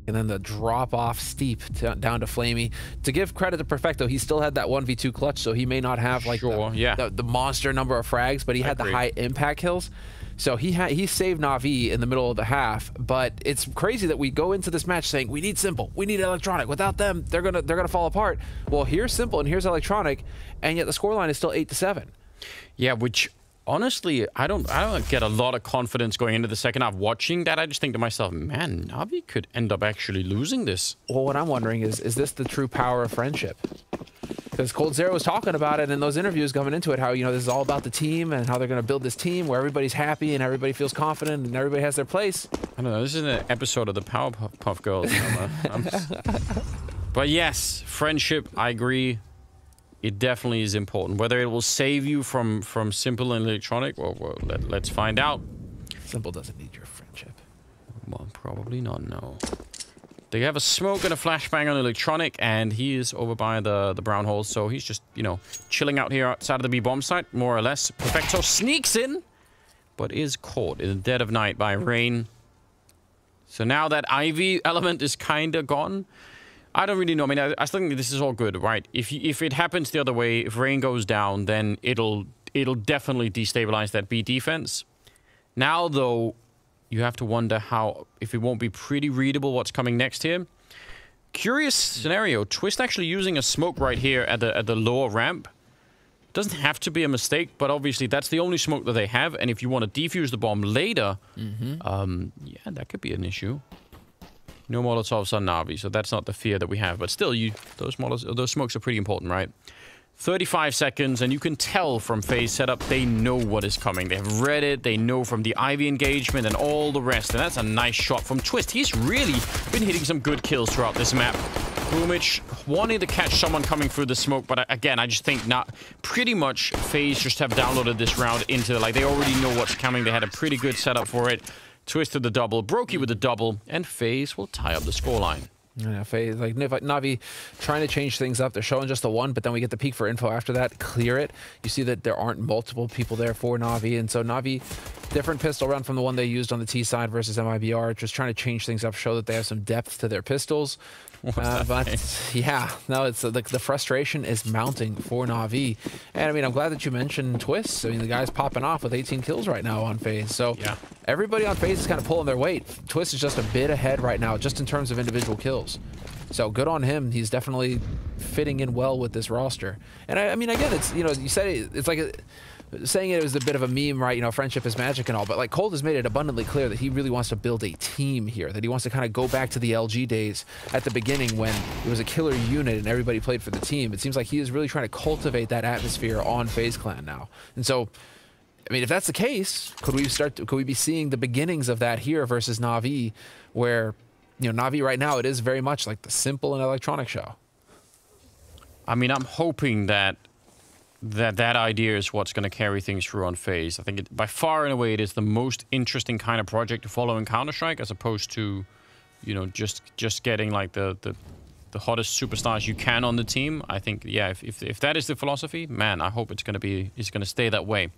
And then the drop off steep down to Flamey. To give credit to Perfecto, he still had that 1v2 clutch, so he may not have like the monster number of frags, but he had the high impact kills. So he saved NAVI in the middle of the half. But it's crazy that we go into this match saying we need Simple, we need Electronic. Without them, they're gonna fall apart. Well, here's Simple and here's Electronic, and yet the scoreline is still 8-7. Yeah, which honestly, I don't get a lot of confidence going into the second half. Watching that, I just think to myself, man, Navi could end up actually losing this. Well, what I'm wondering is this the true power of friendship? Because Cold Zero was talking about it in those interviews coming into it, how, you know, this is all about the team and how they're going to build this team where everybody's happy and everybody feels confident and everybody has their place. I don't know, this is an episode of the Powerpuff Girls. But yes, friendship, I agree. It definitely is important. Whether it will save you from Simple and Electronic, well let's find out. Simple doesn't need your friendship. Well, probably not, no. They have a smoke and a flashbang on Electronic, and he is over by the brown hole, so he's just, you know, chilling out here outside of the B-bomb site, more or less. Perfecto sneaks in, but is caught in the dead of night by Rain. So now that Ivy element is kind of gone. I don't really know. I mean, I still think this is all good, right? If it happens the other way, if Rain goes down, then it'll definitely destabilize that B defense. Now, though, you have to wonder if it won't be pretty readable what's coming next here. Curious scenario. Twist actually using a smoke right here at the lower ramp. Doesn't have to be a mistake, but obviously that's the only smoke that they have. And if you want to defuse the bomb later, yeah, that could be an issue. No Molotovs on Navi, so that's not the fear that we have. But still, those smokes are pretty important, right? 35 seconds, and you can tell from Faze setup, they know what is coming. They have read it, they know from the Ivy engagement and all the rest. And that's a nice shot from Twist. He's really been hitting some good kills throughout this map. Boomich wanting to catch someone coming through the smoke, but again, I just think pretty much Faze just have downloaded this round into, like, they already know what's coming. They had a pretty good setup for it. Twist with the double, Brokey with the double, and Faze will tie up the scoreline. Yeah, Faze, like Navi trying to change things up. They're showing just the one, but then we get the peek for info after that. Clear it. You see that there aren't multiple people there for Navi, and so Navi, different pistol round from the one they used on the T side versus MIBR, just trying to change things up, show that they have some depth to their pistols. But yeah, no, it's the frustration is mounting for Navi. And I mean, I'm glad that you mentioned Twist. I mean, the guy's popping off with 18 kills right now on Faze. So yeah, everybody on Faze is kind of pulling their weight. Twist is just a bit ahead right now, just in terms of individual kills. So good on him. He's definitely fitting in well with this roster. And I mean, again, it's, you know, you said it's like saying it was a bit of a meme, right? You know, friendship is magic and all, but like Cold has made it abundantly clear that he really wants to build a team here, that he wants to kind of go back to the LG days at the beginning when it was a killer unit and everybody played for the team. It seems like he is really trying to cultivate that atmosphere on FaZe Clan now. And so, I mean, if that's the case, could we be seeing the beginnings of that here versus Navi, where, you know, Navi right now, it is very much like the Simple and Electronic show. I mean, I'm hoping that idea is what's going to carry things through on Faze. I think by far and away it is the most interesting kind of project to follow in Counter-Strike, as opposed to, you know, just getting like the hottest superstars you can on the team. I think, yeah, if that is the philosophy, man, I hope it's going to stay that way.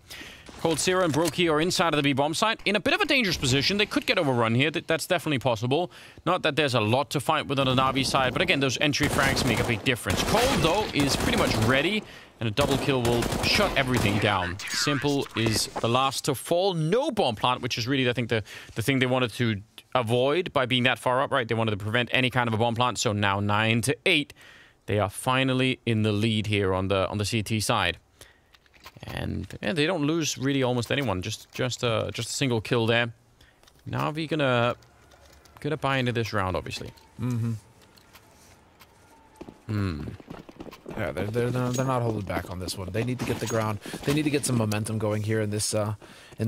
Cold Zero and Brokey are inside of the B-bomb site in a bit of a dangerous position. They could get overrun here. That's definitely possible. Not that there's a lot to fight with on the Navi side, but again, those entry frags make a big difference. Cold, though, is pretty much ready, and a double kill will shut everything down. Simple is the last to fall. No bomb plant, which is really, I think, the thing they wanted to avoid by being that far up, right? They wanted to prevent any kind of a bomb plant, so now 9-8. They are finally in the lead here on the CT side. And yeah, they don't lose really almost anyone. Just a single kill there. Navi gonna buy into this round, obviously. Yeah, they're not holding back on this one. They need to get the ground. They need to get some momentum going here in this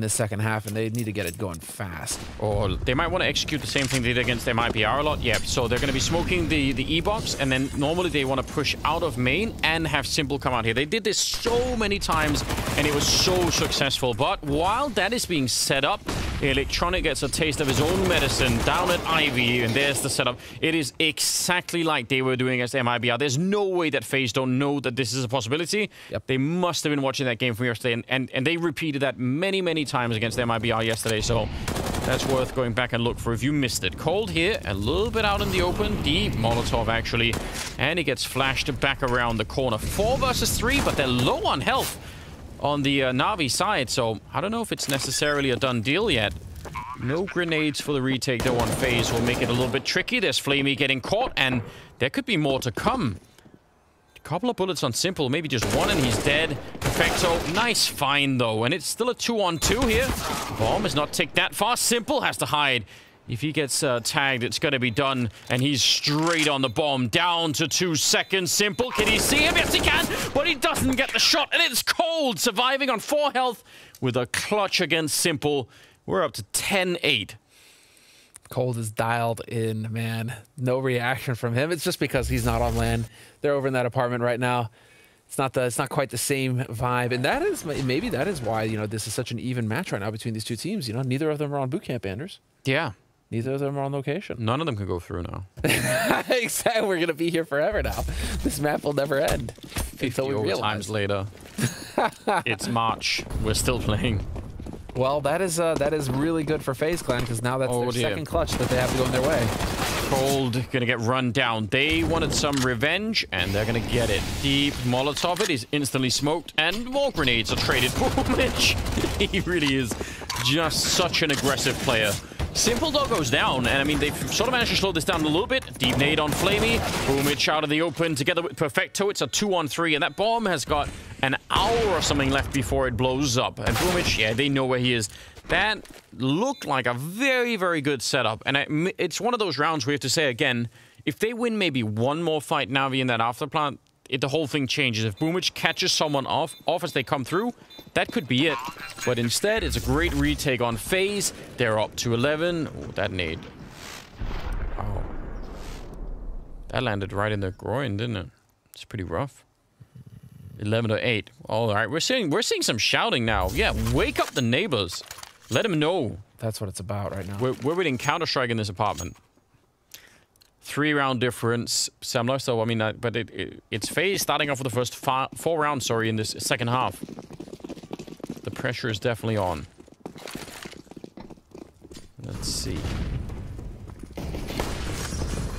second half, and they need to get it going fast. Or they might want to execute the same thing they did against MIBR a lot. Yeah, so they're going to be smoking the E-box, and then normally they want to push out of main and have Simple come out here. They did this so many times, and it was so successful. But while that is being set up, Electronic gets a taste of his own medicine down at Ivy, and there's the setup. It is exactly like they were doing against MIBR. There's no way that FaZe don't know that this is a possibility. Yep. They must have been watching that game from yesterday, and they repeated that many times against MIBR yesterday. So That's worth going back and look for if you missed it. Cold here, a little bit out in the open. Deep Molotov, actually. And he gets flashed back around the corner. 4 versus 3, but they're low on health on the Navi side. So I don't know if it's necessarily a done deal yet. No grenades for the retake, though, on Faze will make it a little bit tricky. There's Flamey getting caught, and there could be more to come. Couple of bullets on Simple, maybe just one and he's dead. Perfecto, nice find though, and it's still a 2-on-2 here. Bomb is not ticked that far. Simple has to hide. If he gets tagged, it's going to be done, and he's straight on the bomb. Down to 2 seconds. Simple, can he see him? Yes, he can, but he doesn't get the shot, and it's Cold surviving on 4 health with a clutch against Simple. We're up to 10-8. Cold is dialed in, man. No reaction from him. It's just because he's not on land. They're over in that apartment right now. It's not quite the same vibe, and that is maybe that is why this is such an even match right now between these two teams. Neither of them are on boot camp, Anders. Yeah, neither of them are on location. None of them can go through now. Exactly. We're gonna be here forever now. This map will never end until we realize. Times later. It's March. We're still playing. Well, that is really good for FaZe Clan, because now that's their second clutch that they have to go in their way. Cold gonna get run down. They wanted some revenge, and they're gonna get it. Deep Molotov, it is instantly smoked, and more grenades are traded. Boomich, he really is just such an aggressive player. Simple though goes down, and I mean, they've sort of managed to slow this down a little bit. Deep nade on Flamey. Boomich out of the open together with Perfecto. It's a 2-on-3, and that bomb has got an hour or something left before it blows up. And Boomich, yeah, they know where he is. That looked like a very, very good setup. And it's one of those rounds where you have to say again, if they win maybe one more fight Navi in that afterplant, the whole thing changes. If Boomich catches someone off as they come through, that could be it. But instead, it's a great retake on FaZe. They're up to 11. Oh, that nade. Wow. That landed right in the groin, didn't it? It's pretty rough. 11-8. All right, we're seeing some shouting now. Yeah, wake up the neighbors. Let them know. That's what it's about right now. We're winning Counter-Strike in this apartment. 3-round difference, similar. So I mean, but it's FaZe starting off with the first 4 rounds. Sorry, in this second half. The pressure is definitely on. Let's see.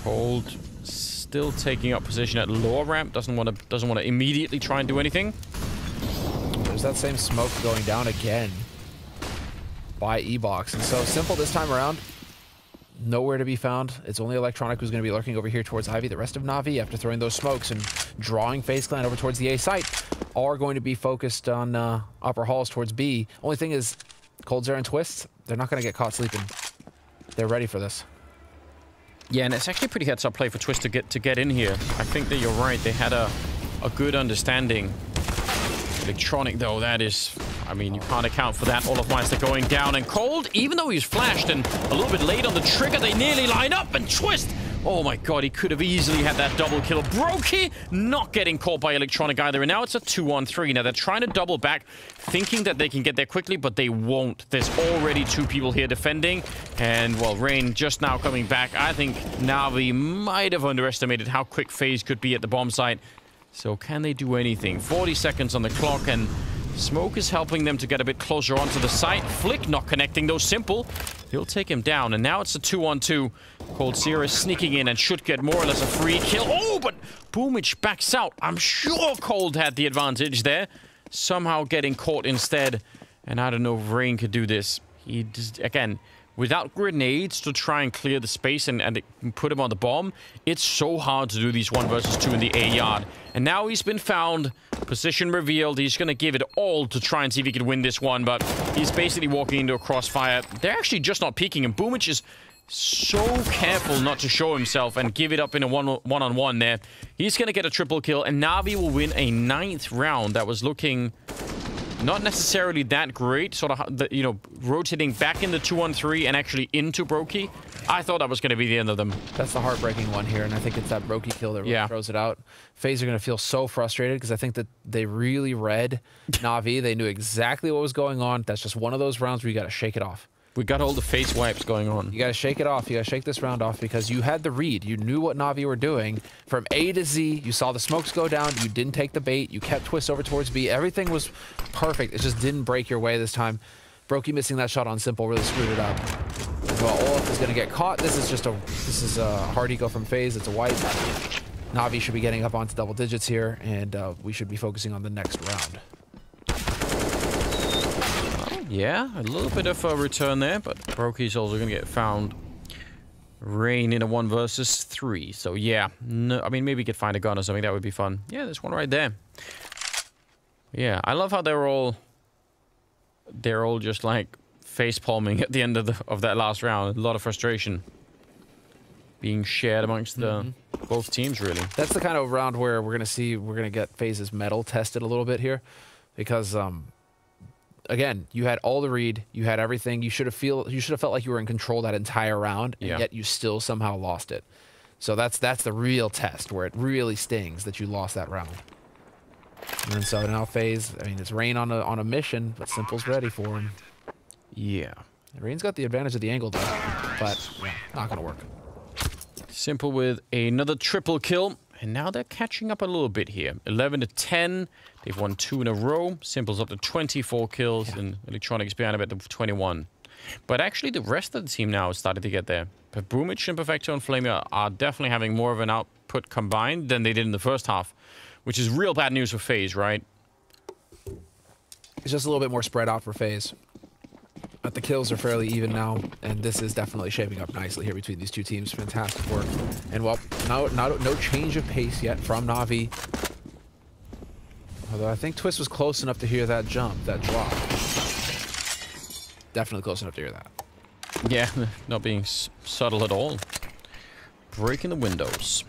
Cold still taking up position at lower ramp. Doesn't want to immediately try and do anything. There's that same smoke going down again by E-Box, and so Simple this time around. Nowhere to be found. It's only Electronic who's going to be lurking over here towards Ivy. The rest of Navi, after throwing those smokes and drawing FaZe Clan over towards the A site, are going to be focused on upper halls towards B. Only thing is, Cold Zero and Twist, they're not going to get caught sleeping. They're ready for this. Yeah, and it's actually a pretty heads-up play for Twist to get in here. I think that you're right. They had a good understanding. Electronic, though, that is... I mean, you can't account for that. All of Meister going down, and Cold, even though he's flashed and a little bit late on the trigger, they nearly line up, and Twist! Oh my god, he could have easily had that double kill. Brokey not getting caught by Electronic either, and now it's a 2-on-3. Now, they're trying to double back, thinking that they can get there quickly, but they won't. There's already 2 people here defending, and, well, Rain just now coming back. I think Navi might have underestimated how quick FaZe could be at the bomb site. So can they do anything? 40 seconds on the clock, and Smoke is helping them to get a bit closer onto the site. Flick not connecting, though. Simple. He'll take him down, and now it's a 2-on-2. Cold Zero is sneaking in and should get more or less a free kill. Oh, but Boomich backs out. I'm sure Cold had the advantage there. Somehow getting caught instead. And I don't know if Rain could do this. He just, again, without grenades to try and clear the space and put him on the bomb, it's so hard to do these 1 versus 2 in the A yard. And now he's been found, position revealed. He's going to give it all to try and see if he can win this one, but he's basically walking into a crossfire. They're actually just not peeking him. Boomich is so careful not to show himself and give it up in a one-on-one there. He's going to get a triple kill, and Navi will win a 9th round. That was looking... not necessarily that great, sort of, you know, rotating back in the 2-on-3 and actually into Brokey. I thought that was going to be the end of them. That's the heartbreaking one here, and I think it's that Brokey kill that really throws it out. FaZe are going to feel so frustrated because I think that they really read Navi. They knew exactly what was going on. That's just one of those rounds where you got to shake it off. We got all the face wipes going on. You got to shake it off. You got to shake this round off because you had the read. You knew what Navi were doing. From A to Z, you saw the smokes go down. You didn't take the bait. You kept Twist over towards B. Everything was perfect. It just didn't break your way this time. Brokey missing that shot on Simple really screwed it up. Well, Olaf is going to get caught. This is a hard eco from Faze. It's a wipe. Navi should be getting up onto double digits here, and we should be focusing on the next round. Yeah, a little bit of a return there, but Brokey's also going to get found. Rain in a 1 versus 3. So yeah, no, I mean, maybe we could find a gun or something. That would be fun. Yeah, there's one right there. Yeah, I love how they're all just like face palming at the end of that last round. A lot of frustration being shared amongst the both teams, really. That's the kind of round where we're gonna get Faze's metal tested a little bit here, because again, you had all the read, you had everything. You should have felt like you were in control that entire round, and yet you still somehow lost it. So that's the real test, where it really stings that you lost that round. And so now Faze, I mean, it's Rain on a mission, but Simple's ready for him. Yeah. Rain's got the advantage of the angle though, but yeah, not gonna work. Simple with another triple kill. And now they're catching up a little bit here. 11 to 10. They've won 2 in a row. Simple's up to 24 kills, and Electronics behind a bit to 21. But actually, the rest of the team now has started to get there. But Boomich and Perfecto and Flamia are definitely having more of an output combined than they did in the first half, which is real bad news for Faze, right? It's just a little bit more spread out for Faze. But the kills are fairly even now, and this is definitely shaping up nicely here between these two teams. Fantastic work. And well, no change of pace yet from Navi. Although I think Twist was close enough to hear that jump, that drop. Definitely close enough to hear that. Yeah, not being subtle at all. Breaking the windows.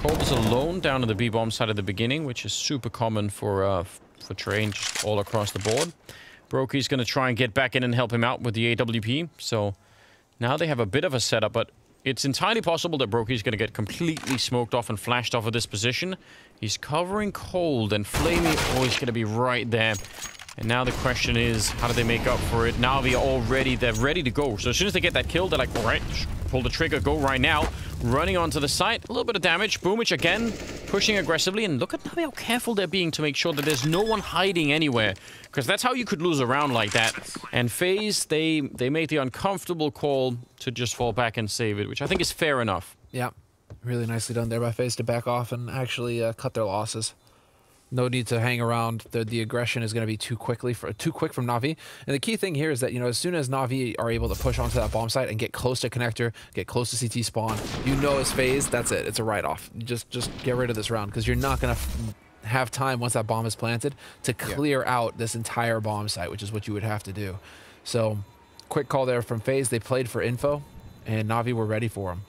Cole was alone down on the B-bomb side at the beginning, which is super common for Train just all across the board. Brokey's going to try and get back in and help him out with the AWP. So now they have a bit of a setup, but it's entirely possible that Brokey's going to get completely smoked off and flashed off of this position. He's covering Cold, and Flamey always going to be right there. And now the question is, how do they make up for it? Navi already, they're ready to go. So as soon as they get that kill, they're like, all right, pull the trigger, go right now. Running onto the site, a little bit of damage. Boomich again, pushing aggressively. And look at how careful they're being to make sure that there's no one hiding anywhere. Because that's how you could lose a round like that. And Faze, they made the uncomfortable call to just fall back and save it, which I think is fair enough. Yeah, really nicely done there by Faze to back off and actually cut their losses. No need to hang around. The aggression is going to be too quick from Navi. And the key thing here is that, you know, as soon as Navi are able to push onto that bomb site and get close to connector, get close to CT spawn, you know as Faze, that's it. It's a write-off. Just get rid of this round, because you're not going to have time once that bomb is planted to clear out this entire bomb site, which is what you would have to do. So, quick call there from Faze. They played for info, and Navi were ready for them.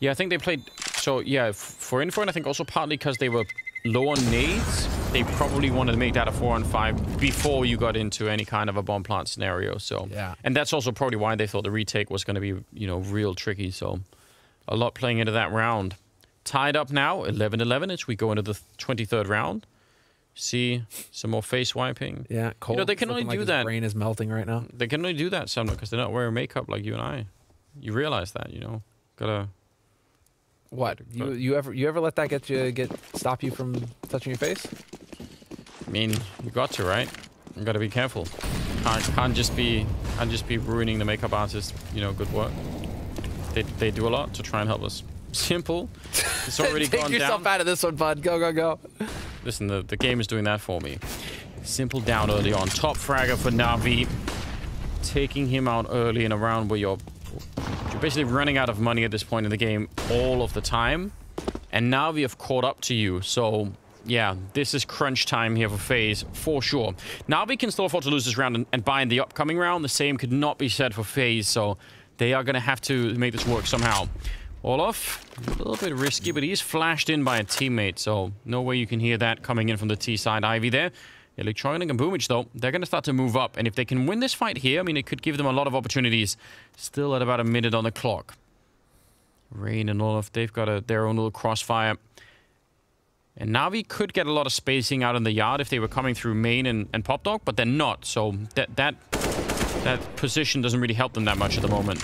Yeah, I think they played... So, yeah, for info, and I think also partly because they were low on nades, they probably wanted to make that a 4-on-5 before you got into any kind of a bomb plant scenario. So, yeah. And that's also probably why they thought the retake was going to be, you know, real tricky. So, a lot playing into that round. Tied up now, 11-11 as we go into the 23rd round. See some more face wiping. Yeah, Cole, you know, they can only do that. His brain is melting right now. They can only do that sometimes because they're not wearing makeup like you and I. You realize that, you know. Gotta. What? You ever let that stop you from touching your face? I mean, you got to, right? You got to be careful. Can't just be ruining the makeup artist, you know, good work. They do a lot to try and help us. Simple. It's already gone down. Take yourself out of this one, bud. Go, go, go. Listen, the game is doing that for me. Simple down early on. Top fragger for Navi. Taking him out early in a round where you're basically running out of money at this point in the game all of the time. And Navi have caught up to you. So, yeah, this is crunch time here for Faze, for sure. Navi can still afford to lose this round and buy in the upcoming round. The same could not be said for Faze. So, they are going to have to make this work somehow. Olaf, a little bit risky, but he's flashed in by a teammate, so no way you can hear that coming in from the T side. Ivy there. Electronic and Boomich, though, they're going to start to move up, and if they can win this fight here, I mean, it could give them a lot of opportunities. Still at about a minute on the clock. Rain and Olaf, they've got their own little crossfire. And Navi could get a lot of spacing out in the yard if they were coming through main and Pop Dog, but they're not, so that position doesn't really help them that much at the moment.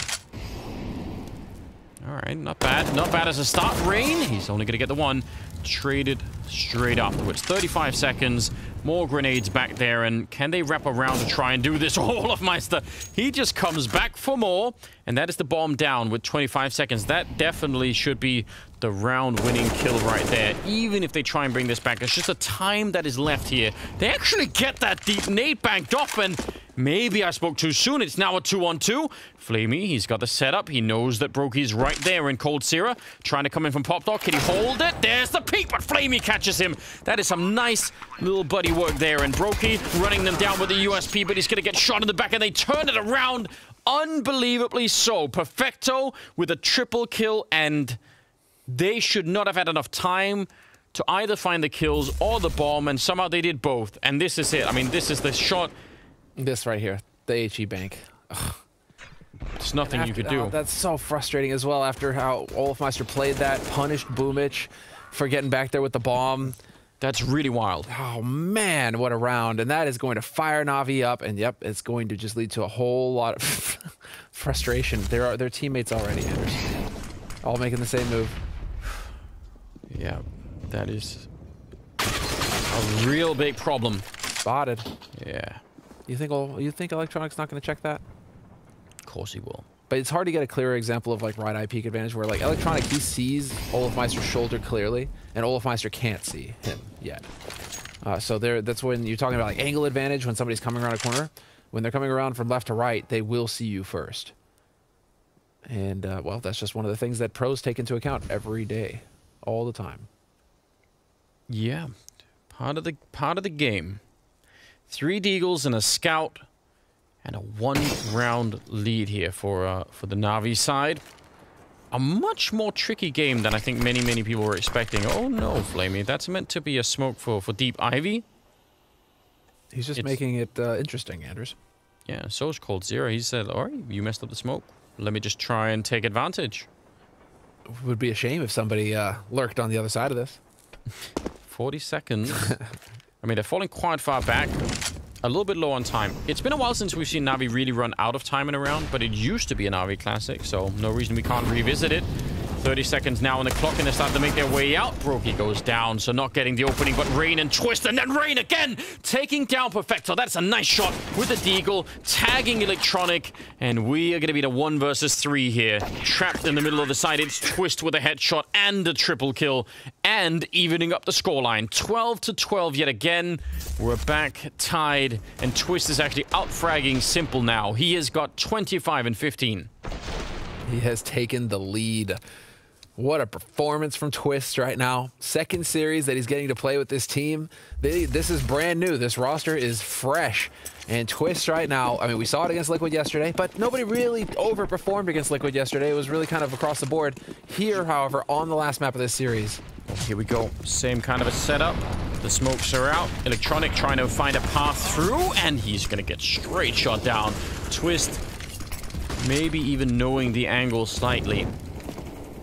All right, not bad. Not bad as a start. Rain, he's only going to get the one. Traded straight afterwards. 35 seconds. More grenades back there. And can they wrap around to try and do this? Olofmeister, he just comes back for more. And that is the bomb down with 25 seconds. That definitely should be the round-winning kill right there. Even if they try and bring this back, it's just the time that is left here. They actually get that deep nade banked off, and maybe I spoke too soon. It's now a 2-on-2. Flamey, he's got the setup. He knows that Brokey's right there in Cold Sierra. Trying to come in from Pop Dog. Can he hold it? There's the peak, but Flamey catches him. That is some nice little buddy work there. And Brokey running them down with the USP, but he's going to get shot in the back, and they turn it around. Unbelievably so. Perfecto with a triple kill, and they should not have had enough time to either find the kills or the bomb, and somehow they did both. And this is it. I mean, this is the shot. This right here, the HE bank. Ugh. There's nothing you could do. Oh, that's so frustrating as well after how Olofmeister played that, punished Boomich for getting back there with the bomb. That's really wild. Oh, man, what a round. And that is going to fire Navi up, and yep, it's going to just lead to a whole lot of frustration. They're teammates already, Anderson. All making the same move. Yeah, that is a real big problem. Spotted. Yeah. You think Electronic's not going to check that? Of course he will. But it's hard to get a clearer example of like right-eye peek advantage where like Electronic, he sees Olofmeister's shoulder clearly, and Olofmeister can't see him yet. So that's when you're talking about like angle advantage when somebody's coming around a corner. When they're coming around from left to right, they will see you first. And well, that's just one of the things that pros take into account every day, all the time. Yeah, part of the game. 3 Deagles and a scout, and a 1-round lead here for the Navi side. A much more tricky game than I think many people were expecting. Oh no, Flamey, that's meant to be a smoke for Deep Ivy. He's just making it interesting, Anders. Yeah, so is Cold Zero. He said, all right, you messed up the smoke. Let me just try and take advantage. It would be a shame if somebody lurked on the other side of this. 40 seconds. I mean, they're falling quite far back. A little bit low on time. It's been a while since we've seen Navi really run out of time in a round, but it used to be a Navi classic, so no reason we can't revisit it. 30 seconds now on the clock, and they start to make their way out. Brokey goes down, so not getting the opening, but Rain and Twist, and then Rain again, taking down Perfecto. That's a nice shot with the Deagle, tagging Electronic, and we are going to be the 1 versus 3 here. Trapped in the middle of the side, it's Twist with a headshot and a triple kill, and evening up the scoreline. 12-12 yet again. We're back tied, and Twist is actually out-fragging Simple now. He has got 25 and 15. He has taken the lead. What a performance from Twist right now. Second series that he's getting to play with this team. This is brand new. This roster is fresh. And Twist right now, I mean, we saw it against Liquid yesterday, but nobody really overperformed against Liquid yesterday. It was really kind of across the board. Here, however, on the last map of this series. Here we go. Same kind of a setup. The smokes are out. Electronic trying to find a path through, and he's going to get straight shot down. Twist, maybe even knowing the angle slightly.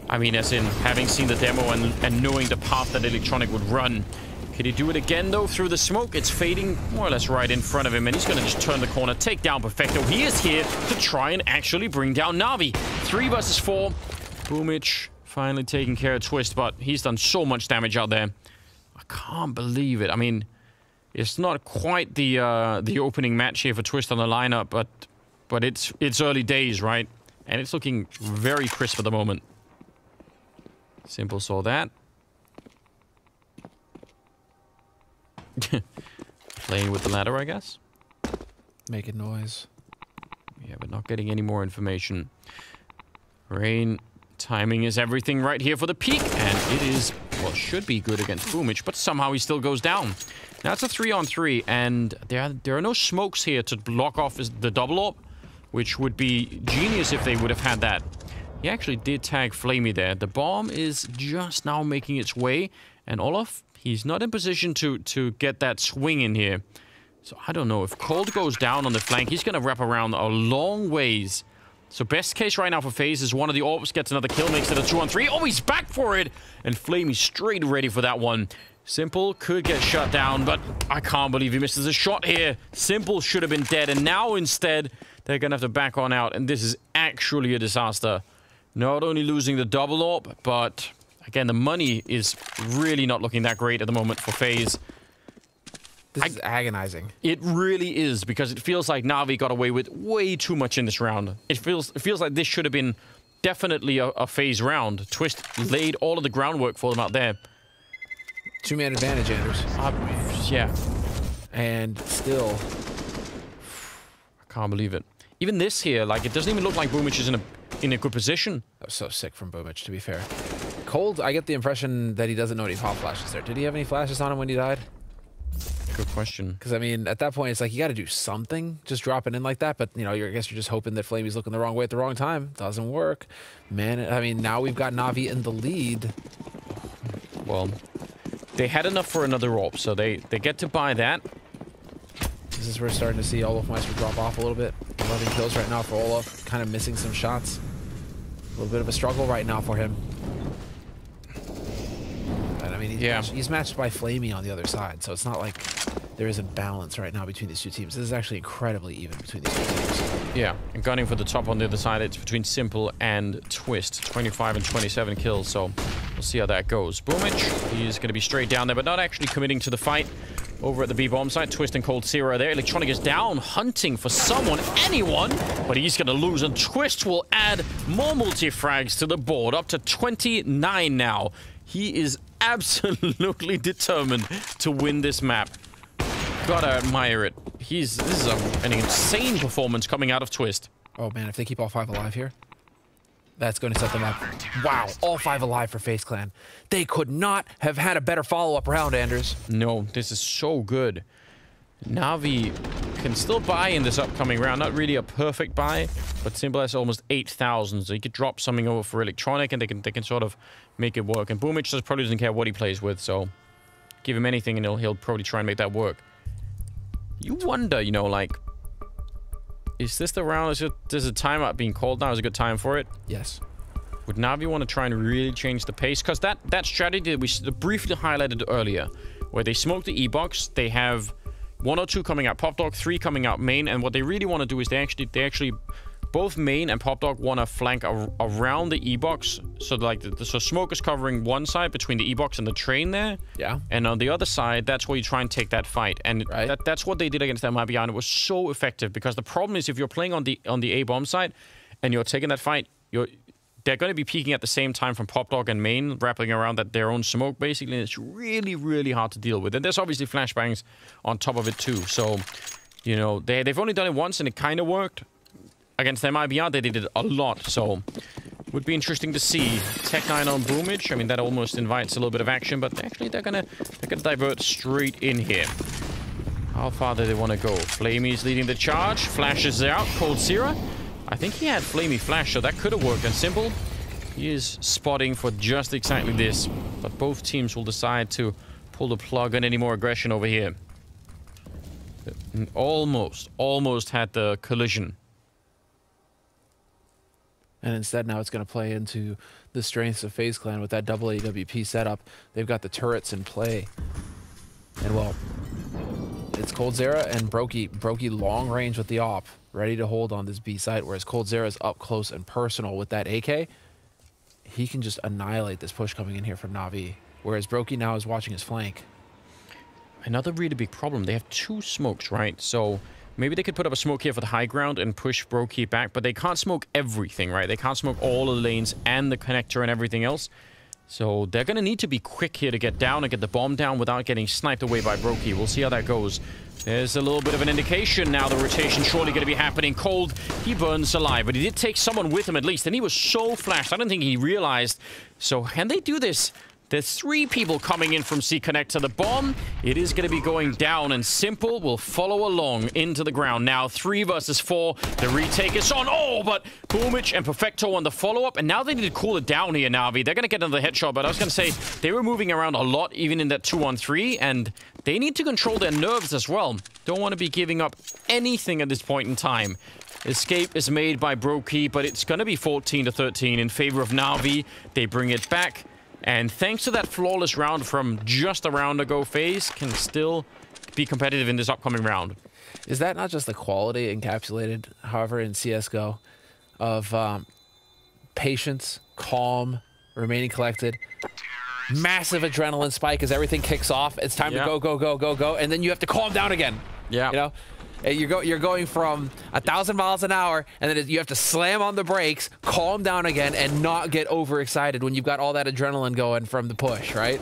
I mean, as in having seen the demo and knowing the path that Electronic would run. Could he do it again, though, through the smoke? It's fading more or less right in front of him, and he's going to just turn the corner, take down Perfecto. He is here to try and actually bring down Navi. 3 versus 4. Boomich finally taking care of Twist, but he's done so much damage out there. I can't believe it. I mean, it's not quite the opening match here for Twist on the lineup, but it's early days, right? And it's looking very crisp at the moment. Simple saw that. Playing with the ladder, I guess. Making noise. Yeah, but not getting any more information. Rain, timing is everything right here for the peak, and it is, well, should be good against Boomich, but somehow he still goes down. Now it's a 3-on-3, and there are no smokes here to block off the double orb, which would be genius if they would have had that. He actually did tag Flamey there. The bomb is just now making its way, and Olof, he's not in position to get that swing in here. So I don't know. If Cold goes down on the flank, he's going to wrap around a long ways. So best case right now for Faze is one of the orbs gets another kill, makes it a 2-on-3. Oh, he's back for it! And Flamey straight ready for that one. Simple could get shut down, but I can't believe he misses a shot here. Simple should have been dead, and now instead, they're going to have to back on out, and this is actually a disaster. Not only losing the double orb, but again, the money is really not looking that great at the moment for Faze. This is agonizing. It really is, because it feels like Na'Vi got away with way too much in this round. It feels like this should have been definitely a Faze round. Twist laid all of the groundwork for them out there. Two-man advantage, Anders. Yeah. And still... I can't believe it. Even this here, like, it doesn't even look like Boomich is in a good position. That was so sick from Boomich, to be fair. Cold, I get the impression that he doesn't know any pop flashes there. Did he have any flashes on him when he died? Good question. Because, I mean, at that point, it's like, you got to do something. Just dropping in like that. But, you know, I guess you're just hoping that Flamey's looking the wrong way at the wrong time. Doesn't work. Man, I mean, now we've got Na'Vi in the lead. Well, they had enough for another orb, so they get to buy that. This is where we're starting to see Olofmeister drop off a little bit. 11 kills right now for Olof. Kind of missing some shots. A little bit of a struggle right now for him. And, I mean, he's matched by Flamey on the other side, so it's not like there is a balance right now between these two teams. This is actually incredibly even between these two teams. Yeah, and gunning for the top on the other side, it's between Simple and Twist. 25 and 27 kills, so we'll see how that goes. Boomich, he's going to be straight down there, but not actually committing to the fight. Over at the B-bomb side, Twist and Cold Zero there. Electronic is down, hunting for someone, anyone, but he's going to lose, and Twist will add more multi-frags to the board, up to 29 now. He is absolutely determined to win this map. Gotta admire it. This is an insane performance coming out of Twist. Oh man, if they keep all 5 alive here, that's going to set them up. Wow, all 5 alive for FaZe Clan. They could not have had a better follow-up round, Anders. No, this is so good. Na'Vi can still buy in this upcoming round. Not really a perfect buy, but Simple has almost 8,000, so he could drop something over for Electronic, and they can sort of make it work. And Boomich just probably doesn't care what he plays with, so give him anything and he'll probably try and make that work. You wonder, you know, like, is this the round? There's a timeout being called now. Is a good time for it? Yes. Would Na'Vi want to try and really change the pace? Because that strategy that we briefly highlighted earlier, where they smoke the E-box, they have 1 or 2 coming out Pop Dog, 3 coming out main, and what they really want to do is they actually both main and Pop Dog want to flank around the E-box, so like so smoke is covering one side between the E-box and the train there. Yeah. And on the other side, that's where you try and take that fight, and that's what they did against MIBR, and it was so effective, because the problem is if you're playing on the A-bomb side and you're taking that fight, they're going to be peeking at the same time from Pop Dog and main, wrapping around their own smoke, basically, and it's really, really hard to deal with. And there's obviously flashbangs on top of it, too. So, you know, they've only done it once, and it kind of worked. Against MIBR, they did it a lot, so would be interesting to see. Tech9 on Boomich. I mean, that almost invites a little bit of action, but actually they're gonna divert straight in here. How far do they want to go? Flamey's leading the charge. Flashes out. Cold Zero. I think he had Flamey Flash, so that could have worked. And Simple, he is spotting for just exactly this. But both teams will decide to pull the plug on any more aggression over here. Almost had the collision. And instead now it's going to play into the strengths of FaZe Clan with that double AWP setup. They've got the turrets in play. And well, it's Cold Zera and Brokey. Brokey long range with the op, ready to hold on this B site, whereas Cold Zera is up close and personal with that AK. He can just annihilate this push coming in here from Na'Vi, whereas Brokey now is watching his flank. Another really big problem, they have 2 smokes, right? So maybe they could put up a smoke here for the high ground and push Brokey back, but they can't smoke everything, right? They can't smoke all of the lanes and the connector and everything else. So they're going to need to be quick here to get down and get the bomb down without getting sniped away by Brokey. We'll see how that goes. There's a little bit of an indication now. The rotation surely going to be happening. Cold, he burns alive, but he did take someone with him at least, and he was so flashed. I don't think he realized. So can they do this? There's 3 people coming in from C-Connect to the bomb. It is going to be going down, and Simple will follow along into the ground. Now 3 versus 4. The retake is on. Oh, but Boomich and Perfecto on the follow-up, and now they need to cool it down here, Na'Vi. They're going to get another headshot, but I was going to say they were moving around a lot, even in that 2-on-3, and they need to control their nerves as well. Don't want to be giving up anything at this point in time. Escape is made by Brokey, but it's going to be 14-13 in favor of Na'Vi. They bring it back. And thanks to that flawless round from just a round ago, FaZe can still be competitive in this upcoming round. Is that not just the quality encapsulated, however, in CSGO of patience, calm, remaining collected. Massive adrenaline spike as everything kicks off. It's time to go, go, go, go, go, and then you have to calm down again. Yeah. You know? You're going from 1,000 miles an hour, and then you have to slam on the brakes, calm down again, and not get overexcited when you've got all that adrenaline going from the push, right?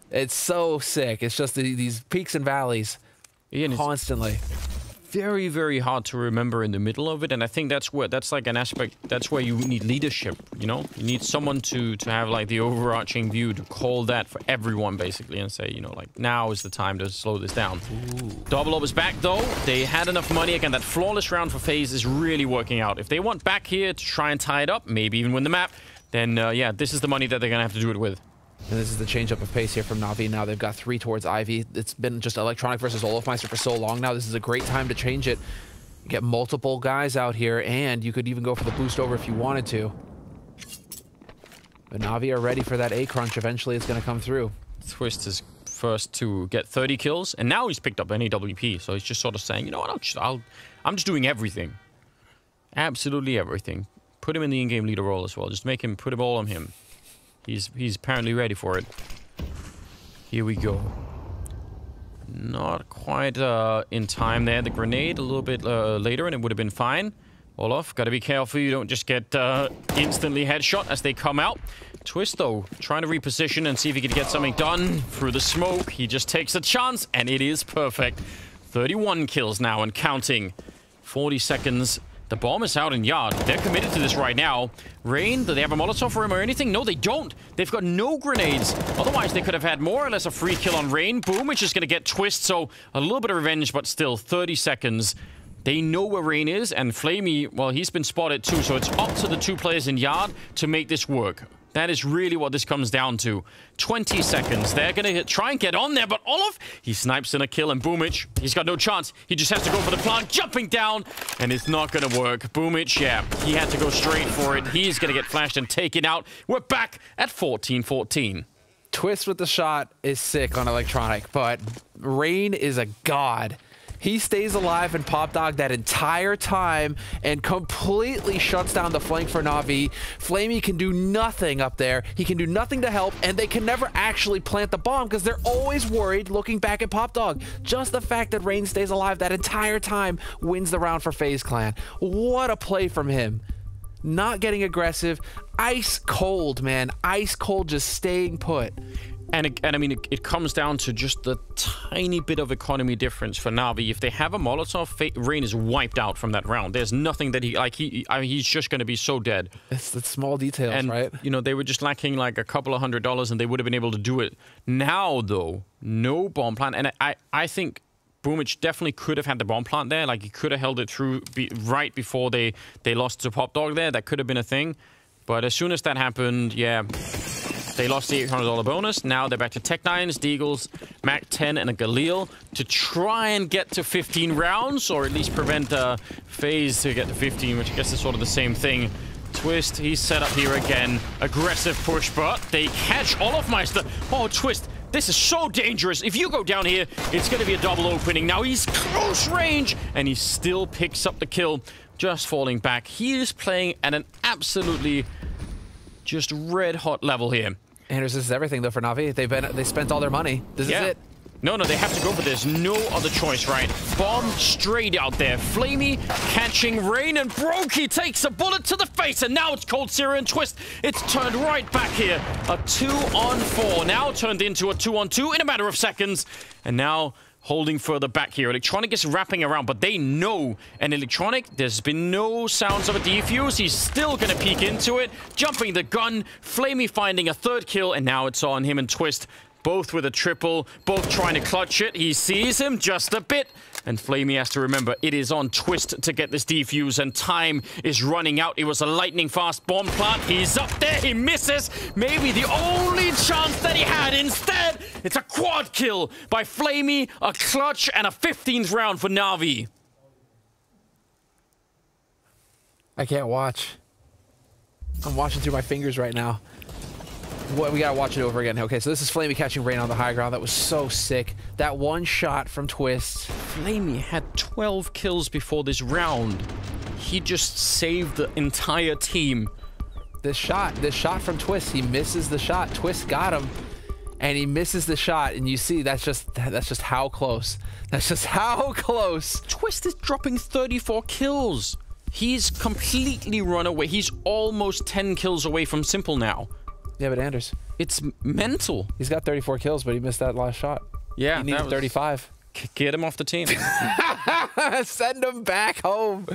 It's so sick. It's just these peaks and valleys constantly. Very, very hard to remember in the middle of it, and I think that's like an aspect. That's where you need leadership. You know, you need someone to have like the overarching view to call that for everyone basically, and say, you know, like now is the time to slow this down. Double Up is back though. They had enough money again. That flawless round for Faze is really working out. If they want back here to try and tie it up, maybe even win the map, then yeah, this is the money that they're gonna have to do it with. And this is the change up of pace here from Navi. Now they've got 3 towards Ivy. It's been just Electronic versus Olofmeister for so long now. This is a great time to change it. Get multiple guys out here, and you could even go for the boost over if you wanted to. But Navi are ready for that A crunch. Eventually it's going to come through. Twist is first to get 30 kills, and now he's picked up an AWP, so he's just sort of saying, you know what, I'm just doing everything. Absolutely everything. Put him in the in-game leader role as well. Just make him, put it all on him. He's apparently ready for it. Here we go. Not quite in time there. The grenade a little bit later, and it would have been fine. Olof, gotta be careful you don't just get instantly headshot as they come out. Twist, though, trying to reposition and see if he could get something done through the smoke. He just takes a chance, and it is perfect. 31 kills now and counting. 40 seconds. The bomb is out in Yard. They're committed to this right now. Rain, do they have a Molotov for him or anything? No, they don't. They've got no grenades. Otherwise, they could have had more or less a free kill on Rain. Boom, it's just going to get Twist, so a little bit of revenge, but still, 30 seconds. They know where Rain is, and Flamey, well, he's been spotted too, so it's up to the 2 players in Yard to make this work. That is really what this comes down to. 20 seconds. They're going to try and get on there, but Olof, he snipes in a kill, and Boomich, he's got no chance. He just has to go for the plant, jumping down, and it's not going to work. Boomich, yeah, he had to go straight for it. He's going to get flashed and taken out. We're back at 14-14. Twist with the shot is sick on Electronic, but Rain is a god. He stays alive in Pop Dog that entire time and completely shuts down the flank for Navi. Flamey can do nothing up there. He can do nothing to help, and they can never actually plant the bomb because they're always worried looking back at Pop Dog. Just the fact that Rain stays alive that entire time wins the round for FaZe Clan. What a play from him. Not getting aggressive. Ice cold, man. Ice cold, just staying put. And I mean, it comes down to just the tiny bit of economy difference for Navi. If they have a Molotov, Rain is wiped out from that round. There's nothing that he's just going to be so dead. It's the small details, and, right? You know, they were just lacking like a couple of $100, and they would have been able to do it. Now, though, no bomb plant. And I think Boomich definitely could have had the bomb plant there. Like, he could have held it through right before they lost to Pop Dog there. That could have been a thing. But as soon as that happened, yeah... They lost the $800 bonus. Now they're back to Tech 9s, Deagles, Mac 10, and a Galil to try and get to 15 rounds, or at least prevent FaZe to get to 15, which I guess is sort of the same thing. Twist, he's set up here again. Aggressive push, but they catch Olofmeister. Oh, Twist, this is so dangerous. If you go down here, it's going to be a double opening. Now he's close range, and he still picks up the kill, just falling back. He is playing at an absolutely just red-hot level here. Anders, this is everything, though, for Navi. They spent all their money. This is it. No, they have to go for this. No other choice, right? Bomb straight out there. Flamey catching Rain, and Brokey takes a bullet to the face, and now it's Cold Syria and Twist. It's turned right back here. A 2-on-4, now turned into a 2-on-2 in a matter of seconds. And now holding further back here. Electronic is wrapping around, but they know. And Electronic, there's been no sounds of a defuse. He's still going to peek into it. Jumping the gun. Flamey finding a 3rd kill, and now it's on him and Twist. Both with a triple, both trying to clutch it. He sees him just a bit. And Flamey has to remember, it is on Twist to get this defuse, and time is running out. It was a lightning-fast bomb plant. He's up there. He misses. Maybe the only chance that he had. Instead, it's a quad kill by Flamey, a clutch, and a 15th round for Navi. I can't watch. I'm watching through my fingers right now. We gotta watch it over again. Okay, so this is Flamey catching Rain on the high ground. That was so sick. That one shot from Twist. Flamey had 12 kills before this round. He just saved the entire team. This shot from Twist. He misses the shot. Twist got him, and he misses the shot. And you see, that's just how close. That's just how close. Twist is dropping 34 kills. He's completely run away. He's almost 10 kills away from Simple now. Yeah, but Anders, it's mental. He's got 34 kills, but he missed that last shot. Yeah, he needed 35. Get him off the team. Send him back home.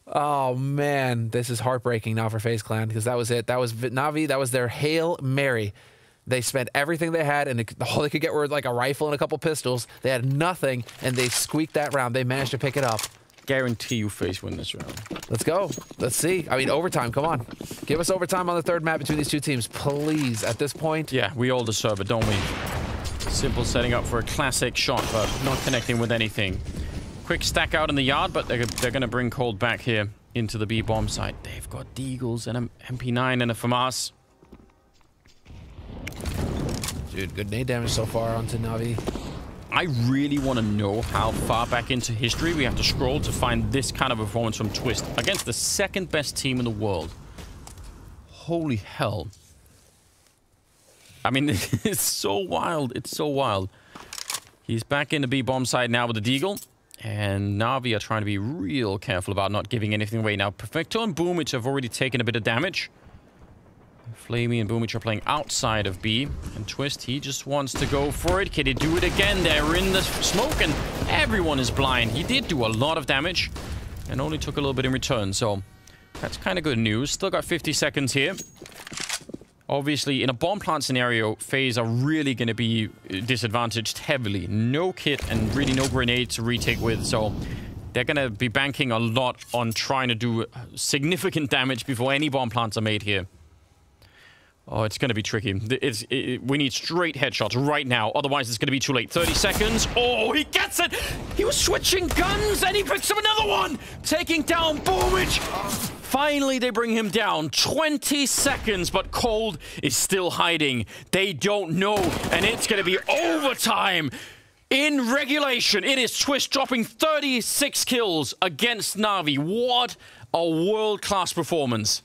Oh man, this is heartbreaking now for FaZe Clan, because that was it. That was NAVI. That was their Hail Mary. They spent everything they had, and all they could get were like a rifle and a couple pistols. They had nothing, and they squeaked that round. They managed to pick it up. Guarantee you FaZe win this round. Let's go. Let's see. I mean, overtime. Come on. Give us overtime on the third map between these two teams, please, at this point. Yeah, we all deserve it, don't we? Simple setting up for a classic shot, but not connecting with anything. Quick stack out in the yard, but they're going to bring Cold back here into the B bomb site. They've got Deagles and an MP9 and a FAMAS. Dude, good nade damage so far onto NAVI. I really want to know how far back into history we have to scroll to find this kind of performance from Twist against the second best team in the world. Holy hell. I mean, it's so wild. It's so wild. He's back in the B bomb side now with the Deagle. And NAVI are trying to be real careful about not giving anything away. Now, Perfecto and Boomich have already taken a bit of damage. Flamey and Boomich are playing outside of B. And Twist, he just wants to go for it. Can he do it again? They're in the smoke and everyone is blind. He did do a lot of damage and only took a little bit in return. So that's kind of good news. Still got 50 seconds here. Obviously, in a bomb plant scenario, FaZe are really going to be disadvantaged heavily. No kit and really no grenade to retake with, so they're going to be banking a lot on trying to do significant damage before any bomb plants are made here. Oh, it's going to be tricky. We need straight headshots right now, otherwise it's going to be too late. 30 seconds. Oh, he gets it! He was switching guns, and he picks up another one! Taking down Boomich! Finally, they bring him down. 20 seconds, but Cold is still hiding. They don't know, and it's going to be overtime. In regulation, it is Twist dropping 36 kills against NAVI. What a world-class performance.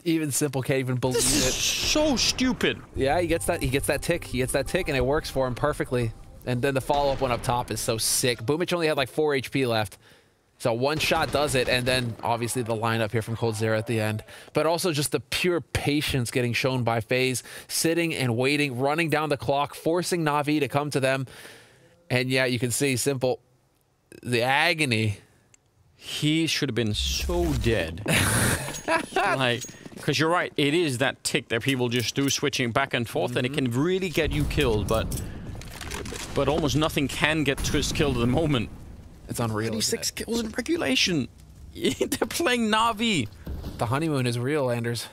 Even Simple can't even believe this is it. So stupid. Yeah, he gets that tick. He gets that tick, and it works for him perfectly. And then the follow-up one up top is so sick. Boomich only had like 4 HP left. So one shot does it, and then obviously the lineup here from Cold Zero at the end. But also just the pure patience getting shown by FaZe, sitting and waiting, running down the clock, forcing NAVI to come to them. And yeah, you can see Simple, the agony. He should have been so dead. Like, because you're right, it is that tick that people just do, switching back and forth, and it can really get you killed, but almost nothing can get Twist killed at the moment. It's unreal. 36 kills in regulation. They're playing NAVI. The honeymoon is real, Anders.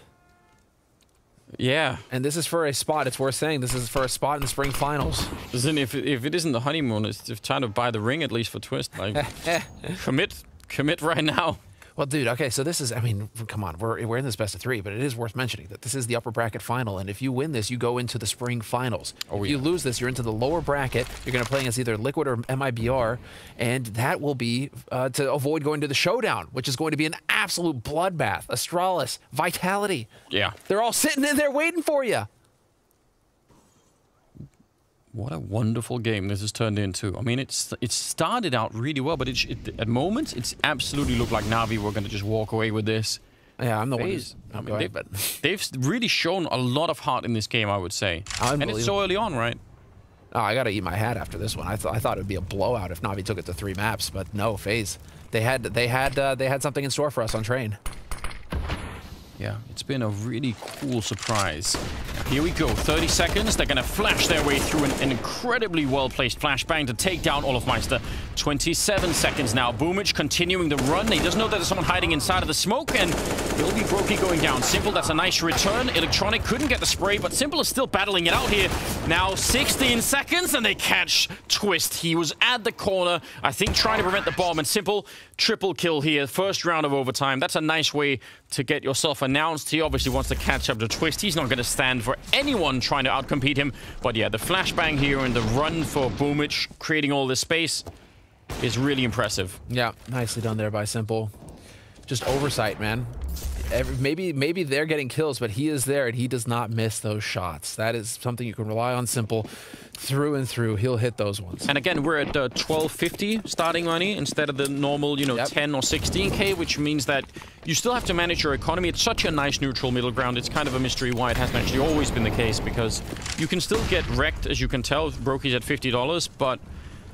Yeah. And this is for a spot. It's worth saying. This is for a spot in the spring finals. Listen, if it isn't the honeymoon, it's just trying to buy the ring at least for Twist. Like, commit right now. Well, dude, okay, so this is, I mean, come on, we're in this best of 3, but it is worth mentioning that this is the upper bracket final, and if you win this, you go into the spring finals. Oh, if you lose this, you're into the lower bracket. You're going to play against either Liquid or MIBR, and that will be to avoid going to the showdown, which is going to be an absolute bloodbath. Astralis, Vitality. Yeah. They're all sitting in there waiting for you. What a wonderful game this has turned into. I mean, it started out really well, but at moments, it's absolutely looked like NAVI were going to just walk away with this. Yeah, I'm the one who's... I mean, they've really shown a lot of heart in this game, I would say. And it's so early on, right? Oh, I got to eat my hat after this one. I thought it would be a blowout if NAVI took it to 3 maps, but no, FaZe. They had something in store for us on Train. Yeah, it's been a really cool surprise. Here we go, 30 seconds. They're going to flash their way through an incredibly well-placed flashbang to take down Olofmeister. 27 seconds now. Boomich continuing the run. He doesn't know that there's someone hiding inside of the smoke, and he'll be Brokey going down. Simple, that's a nice return. Electronic couldn't get the spray, but Simple is still battling it out here. Now 16 seconds, and they catch Twist. He was at the corner, I think, trying to prevent the bomb, and Simple, triple kill here. First round of overtime. That's a nice way to get yourself announced. He obviously wants to catch up to Twist. He's not going to stand for anyone trying to outcompete him. But yeah, the flashbang here and the run for Boomich, creating all this space, is really impressive. Yeah, nicely done there by Simple. just oversight, man. Maybe they're getting kills, but he is there and he does not miss those shots. That is something you can rely on. Simple, through and through, he'll hit those ones. And again, we're at 1250 starting money instead of the normal, you know, 10 or 16k, which means that you still have to manage your economy. It's such a nice neutral middle ground. It's kind of a mystery why it hasn't actually always been the case, because you can still get wrecked, as you can tell. Brokey's at $50, but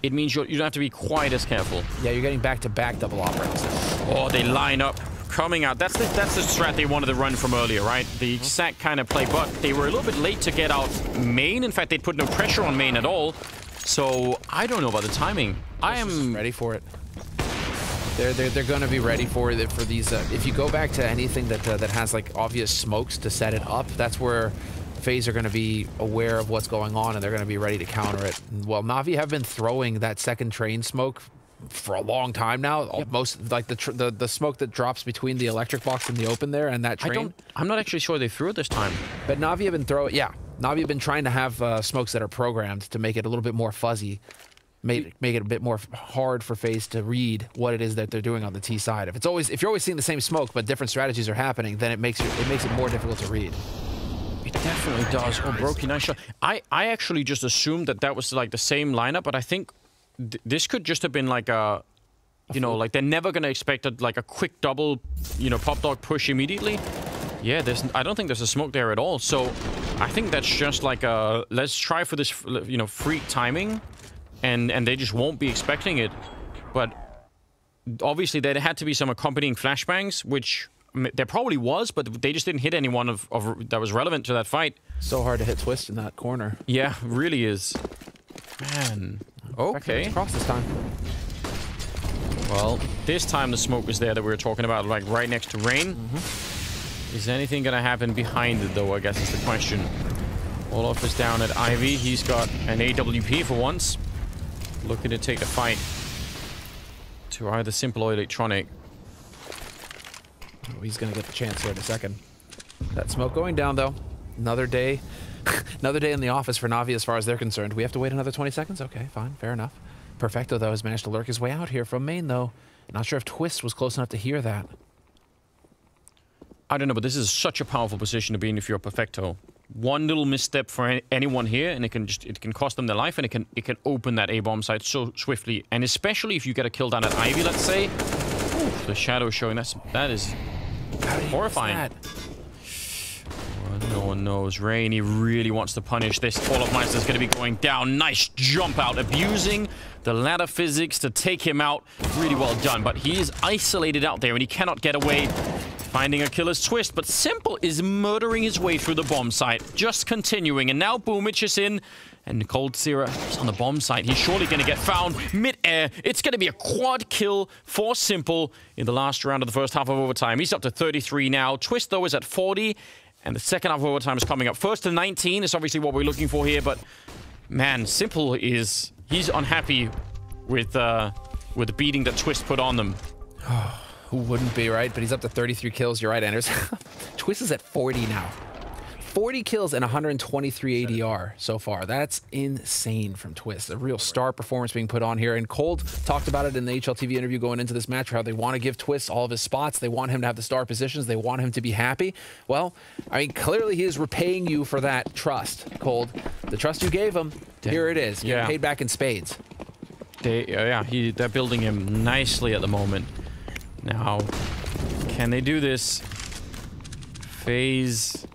it means you don't have to be quite as careful. Yeah, you're getting back-to-back double operators. Oh, they line up. Coming out. That's the strat they wanted to run from earlier, right? The exact kind of play, but they were a little bit late to get out main. In fact, they put no pressure on main at all. So I don't know about the timing. I am ready for it. They're going to be ready for it for these. If you go back to anything that has like obvious smokes to set it up, that's where Faze are going to be aware of what's going on and they're going to be ready to counter it. Well, Navi have been throwing that second train smoke for a long time now. Yep. Most like the smoke that drops between the electric box and the open there and that train. I'm not actually sure they threw it this time. But Navi have been throwing. Yeah, Navi have been trying to have smokes that are programmed to make it a little bit more fuzzy, make it a bit more hard for Faze to read what it is that they're doing on the T side. If you're always seeing the same smoke but different strategies are happening, then it makes it more difficult to read. It definitely does. Oh, Brokey, nice shot. I actually just assumed that was like the same lineup, but I think this could just have been like a, you know, like they're never going to expect like a quick double, you know, pop dog push immediately. Yeah, I don't think there's a smoke there at all. So I think that's just like a, let's try for this, you know, freak timing. And they just won't be expecting it. But obviously there had to be some accompanying flashbangs, which there probably was, but they just didn't hit anyone that was relevant to that fight. So hard to hit Twist in that corner. Yeah, really is. Man. Okay. Across this time. Well, this time the smoke was there that we were talking about, like right next to Rain. Is anything going to happen behind it, though, I guess is the question. Olaf is down at Ivy. He's got an AWP for once. Looking to take the fight to either Simple or Electronic. Oh, he's going to get the chance here in a second. That smoke going down, though. Another day. Another day in the office for Navi as far as they're concerned. We have to wait another 20 seconds? Okay, fine. Fair enough. Perfecto, though, has managed to lurk his way out here from main, though. Not sure if Twist was close enough to hear that. I don't know, but this is such a powerful position to be in if you're Perfecto. One little misstep for anyone here, and it can cost them their life, and it can open that A-bomb site so swiftly. And especially if you get a kill down at Ivy, let's say. Ooh, the shadow showing, that is horrifying. No one knows. Rain, he really wants to punish this. Olaf Meister's going to be going down. Nice jump out. Abusing the ladder physics to take him out. Really well done. But he is isolated out there and he cannot get away. Finding a killer's Twist. But Simple is murdering his way through the bomb site. Just continuing. And now Boomich is in. And Cold Zero is on the bomb site. He's surely going to get found mid-air. It's going to be a quad kill for Simple in the last round of the first half of overtime. He's up to 33 now. Twist, though, is at 40. And the second half of overtime is coming up. First to 19 is obviously what we're looking for here. But, man, Simple he's unhappy with the beating that Twist put on them. Who wouldn't be, right? But he's up to 33 kills. You're right, Anders. Twist is at 40 now. 40 kills and 123 ADR so far. That's insane from Twist. A real star performance being put on here. And Cold talked about it in the HLTV interview going into this match, how they want to give Twist all of his spots. They want him to have the star positions. They want him to be happy. Well, I mean, clearly he is repaying you for that trust, Cold. The trust you gave him, here it is. You're paid back in spades. They're building him nicely at the moment. Now, can they do this? Faze...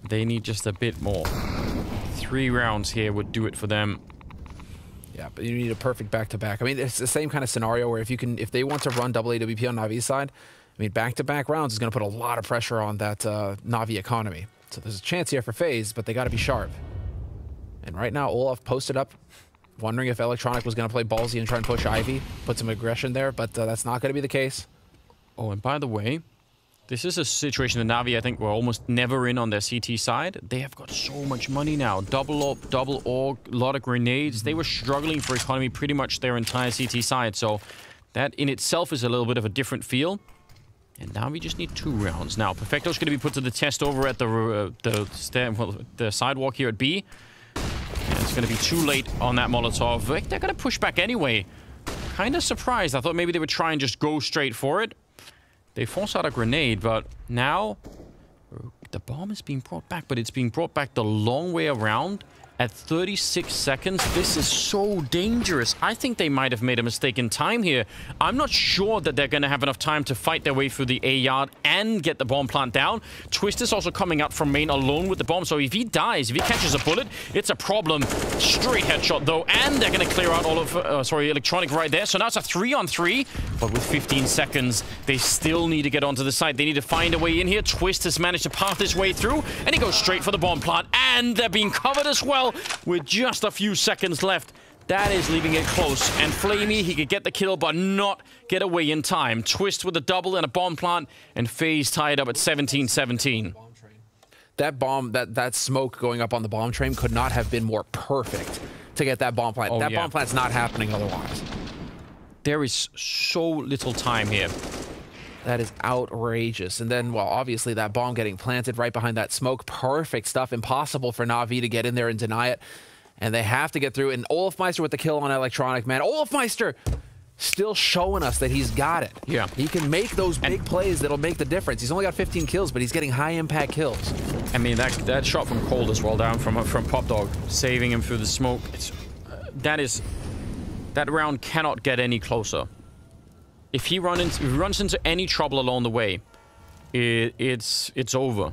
They need just a bit more. 3 rounds here would do it for them. Yeah, but you need a perfect back-to-back. I mean, it's the same kind of scenario where if they want to run double AWP on Navi's side, I mean, back-to-back rounds is going to put a lot of pressure on that Navi economy. So there's a chance here for Faze, but they got to be sharp. And right now, Olaf posted up, wondering if Electronic was going to play ballsy and try and push Ivy, put some aggression there, but that's not going to be the case. Oh, and by the way, this is a situation that Navi, I think, were almost never in on their CT side. They have got so much money now. Double up, double org, a lot of grenades. They were struggling for economy pretty much their entire CT side. So that in itself is a little bit of a different feel. And now we just need 2 rounds. Now, Perfecto's going to be put to the test over at the sidewalk here at B. And it's going to be too late on that Molotov. They're going to push back anyway. Kind of surprised. I thought maybe they would try and just go straight for it. They force out a grenade, but now the bomb is being brought back, but it's being brought back the long way around. At 36 seconds, this is so dangerous. I think they might have made a mistake in time here. I'm not sure that they're going to have enough time to fight their way through the A yard and get the bomb plant down. Twist is also coming out from main alone with the bomb, so if he dies, if he catches a bullet, it's a problem. Straight headshot, though, and they're going to clear out all of, Electronic right there. So now it's a 3-on-3, but with 15 seconds, they still need to get onto the site. They need to find a way in here. Twist has managed to path his way through, and he goes straight for the bomb plant, and they're being covered as well. With just a few seconds left, that is leaving it close. And Flamey, he could get the kill, but not get away in time. Twist with a double and a bomb plant, and Faze tied up at 17-17. That bomb, that smoke going up on the bomb train could not have been more perfect to get that bomb plant. Bomb plant's not happening otherwise. There is so little time here. That is outrageous. And then, well, obviously that bomb getting planted right behind that smoke. Perfect stuff. Impossible for NAVI to get in there and deny it. And they have to get through. And Olafmeister with the kill on Electronic, man. Olafmeister still showing us that he's got it. Yeah. He can make those big plays that'll make the difference. He's only got 15 kills, but he's getting high-impact kills. I mean, that shot from Cold as well, down from Pop Dog, saving him through the smoke. That round cannot get any closer. If he runs into any trouble along the way, it's over.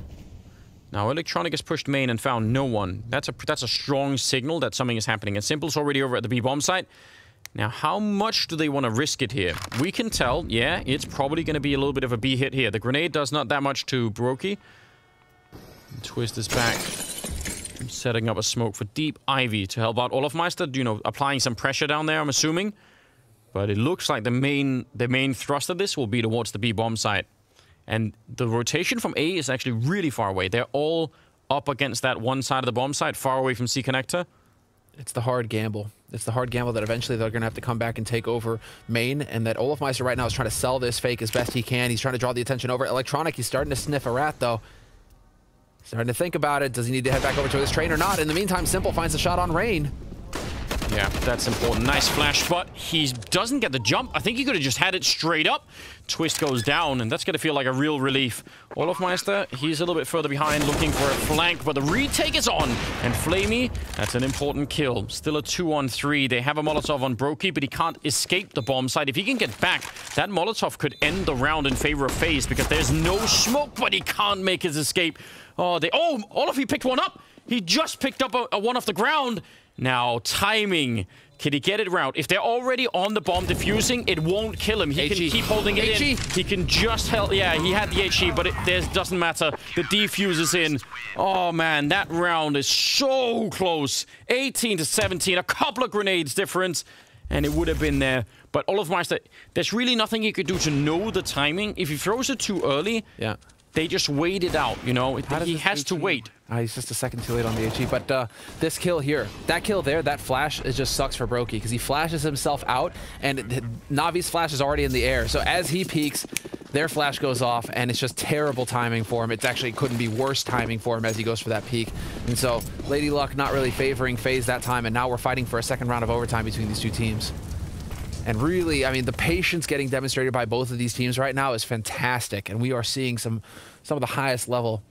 Now, Electronic has pushed main and found no one. That's a strong signal that something is happening. And Simple's already over at the B-bomb site. Now, how much do they want to risk it here? We can tell, yeah, it's probably going to be a little bit of a B hit here. The grenade does not that much to Brokey. Twist is back. Setting up a smoke for deep Ivy to help out Olafmeister. You know, applying some pressure down there, I'm assuming. But it looks like the main thrust of this will be towards the B-bomb site. And the rotation from A is actually really far away. They're all up against that one side of the bomb site, far away from C connector. It's the hard gamble. It's the hard gamble that eventually they're going to have to come back and take over main, and that Olafmeister right now is trying to sell this fake as best he can. He's trying to draw the attention over. Electronic, he's starting to sniff a rat, though. Starting to think about it. Does he need to head back over to his train or not? In the meantime, Simple finds a shot on Rain. Yeah, that's important. Nice flash, but he doesn't get the jump. I think he could have just had it straight up. Twist goes down, and that's going to feel like a real relief. Olafmeister, he's a little bit further behind, looking for a flank, but the retake is on. And Flamey, that's an important kill. Still a 2-on-3. They have a Molotov on Brokey, but he can't escape the bomb site. If he can get back, that Molotov could end the round in favor of Faze, because there's no smoke, but he can't make his escape. Oh, Olaf, he picked one up. He just picked up a one off the ground. Now, timing. Can he get it around? If they're already on the bomb defusing, it won't kill him. He can keep holding it in. He can just help. Yeah, he had the HE, but it doesn't matter. The defuse is in. Oh, man, that round is so close. 18-17, a couple of grenades difference, and it would have been there. But Olafmeister, there's really nothing he could do to know the timing. If he throws it too early, they just wait it out, you know? He has to wait. He's just a second too late on the HE, but this kill here, that kill there, that flash, it just sucks for Brokey, because he flashes himself out, and Navi's flash is already in the air. So as he peeks, their flash goes off, and it's just terrible timing for him. It actually couldn't be worse timing for him as he goes for that peek. And so Lady Luck not really favoring Faze that time, and now we're fighting for a second round of overtime between these two teams. And really, I mean, the patience getting demonstrated by both of these teams right now is fantastic, and we are seeing some of the highest level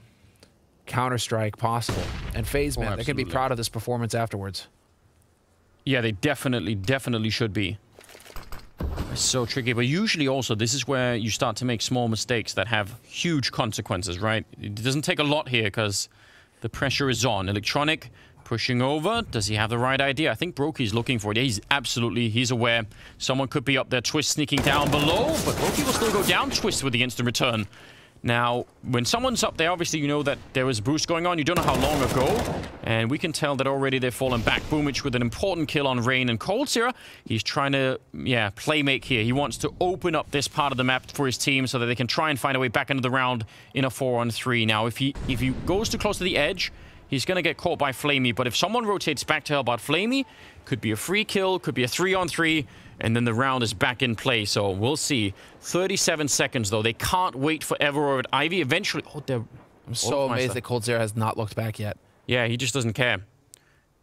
Counter-Strike possible. And Faze, man, they can be proud of this performance afterwards. Yeah, they definitely should be. It's so tricky, but usually also this is where you start to make small mistakes that have huge consequences, right? It doesn't take a lot here because the pressure is on. Electronic pushing over. Does he have the right idea? I think Brokey's looking for it. Yeah, he's aware. Someone could be up there. Twist sneaking down below, but Brokey will still go down. Twist with the instant return. Now, when someone's up there, obviously you know that there was a boost going on. You don't know how long ago. And we can tell that already they've fallen back. Boomich with an important kill on Rain and Cold Sierra. He's trying to, playmake here. He wants to open up this part of the map for his team so that they can try and find a way back into the round in a 4-on-3. Now, if he goes too close to the edge, he's going to get caught by Flamey. But if someone rotates back to help out Flamey, could be a free kill, could be a 3-on-3, and then the round is back in play. So we'll see. 37 seconds, though. They can't wait forever over at Ivy. Eventually... I'm so amazed that Cold Zero has not looked back yet. Yeah, he just doesn't care.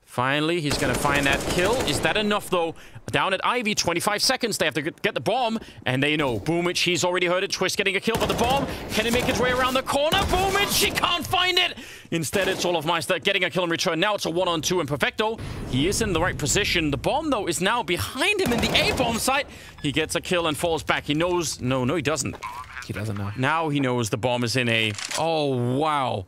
Finally, he's going to find that kill. Is that enough, though? Down at Ivy, 25 seconds. They have to get the bomb, and they know. Boomich, he's already heard it. Twist getting a kill, but the bomb, can he make his way around the corner? Boomich, he can't find it. Instead, it's Olofmeister getting a kill in return. Now it's a 1-on-2, and Perfecto, he is in the right position. The bomb, though, is now behind him in the A-bomb site. He gets a kill and falls back. He knows... No, he doesn't. He doesn't know. Now he knows the bomb is in A. Oh, wow.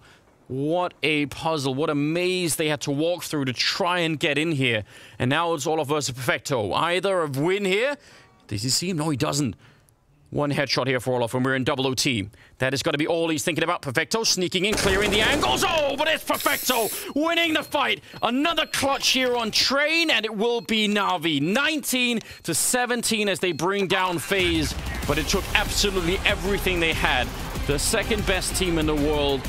What a puzzle. What a maze they had to walk through to try and get in here. And now it's Olof versus Perfecto. Either a win here. Does he see him? No, he doesn't. One headshot here for Olof, and we're in double OT. That is got to be all he's thinking about. Perfecto sneaking in, clearing the angles. Oh, but it's Perfecto winning the fight. Another clutch here on Train, and it will be Navi. 19-17 as they bring down Faze. But it took absolutely everything they had. The second best team in the world.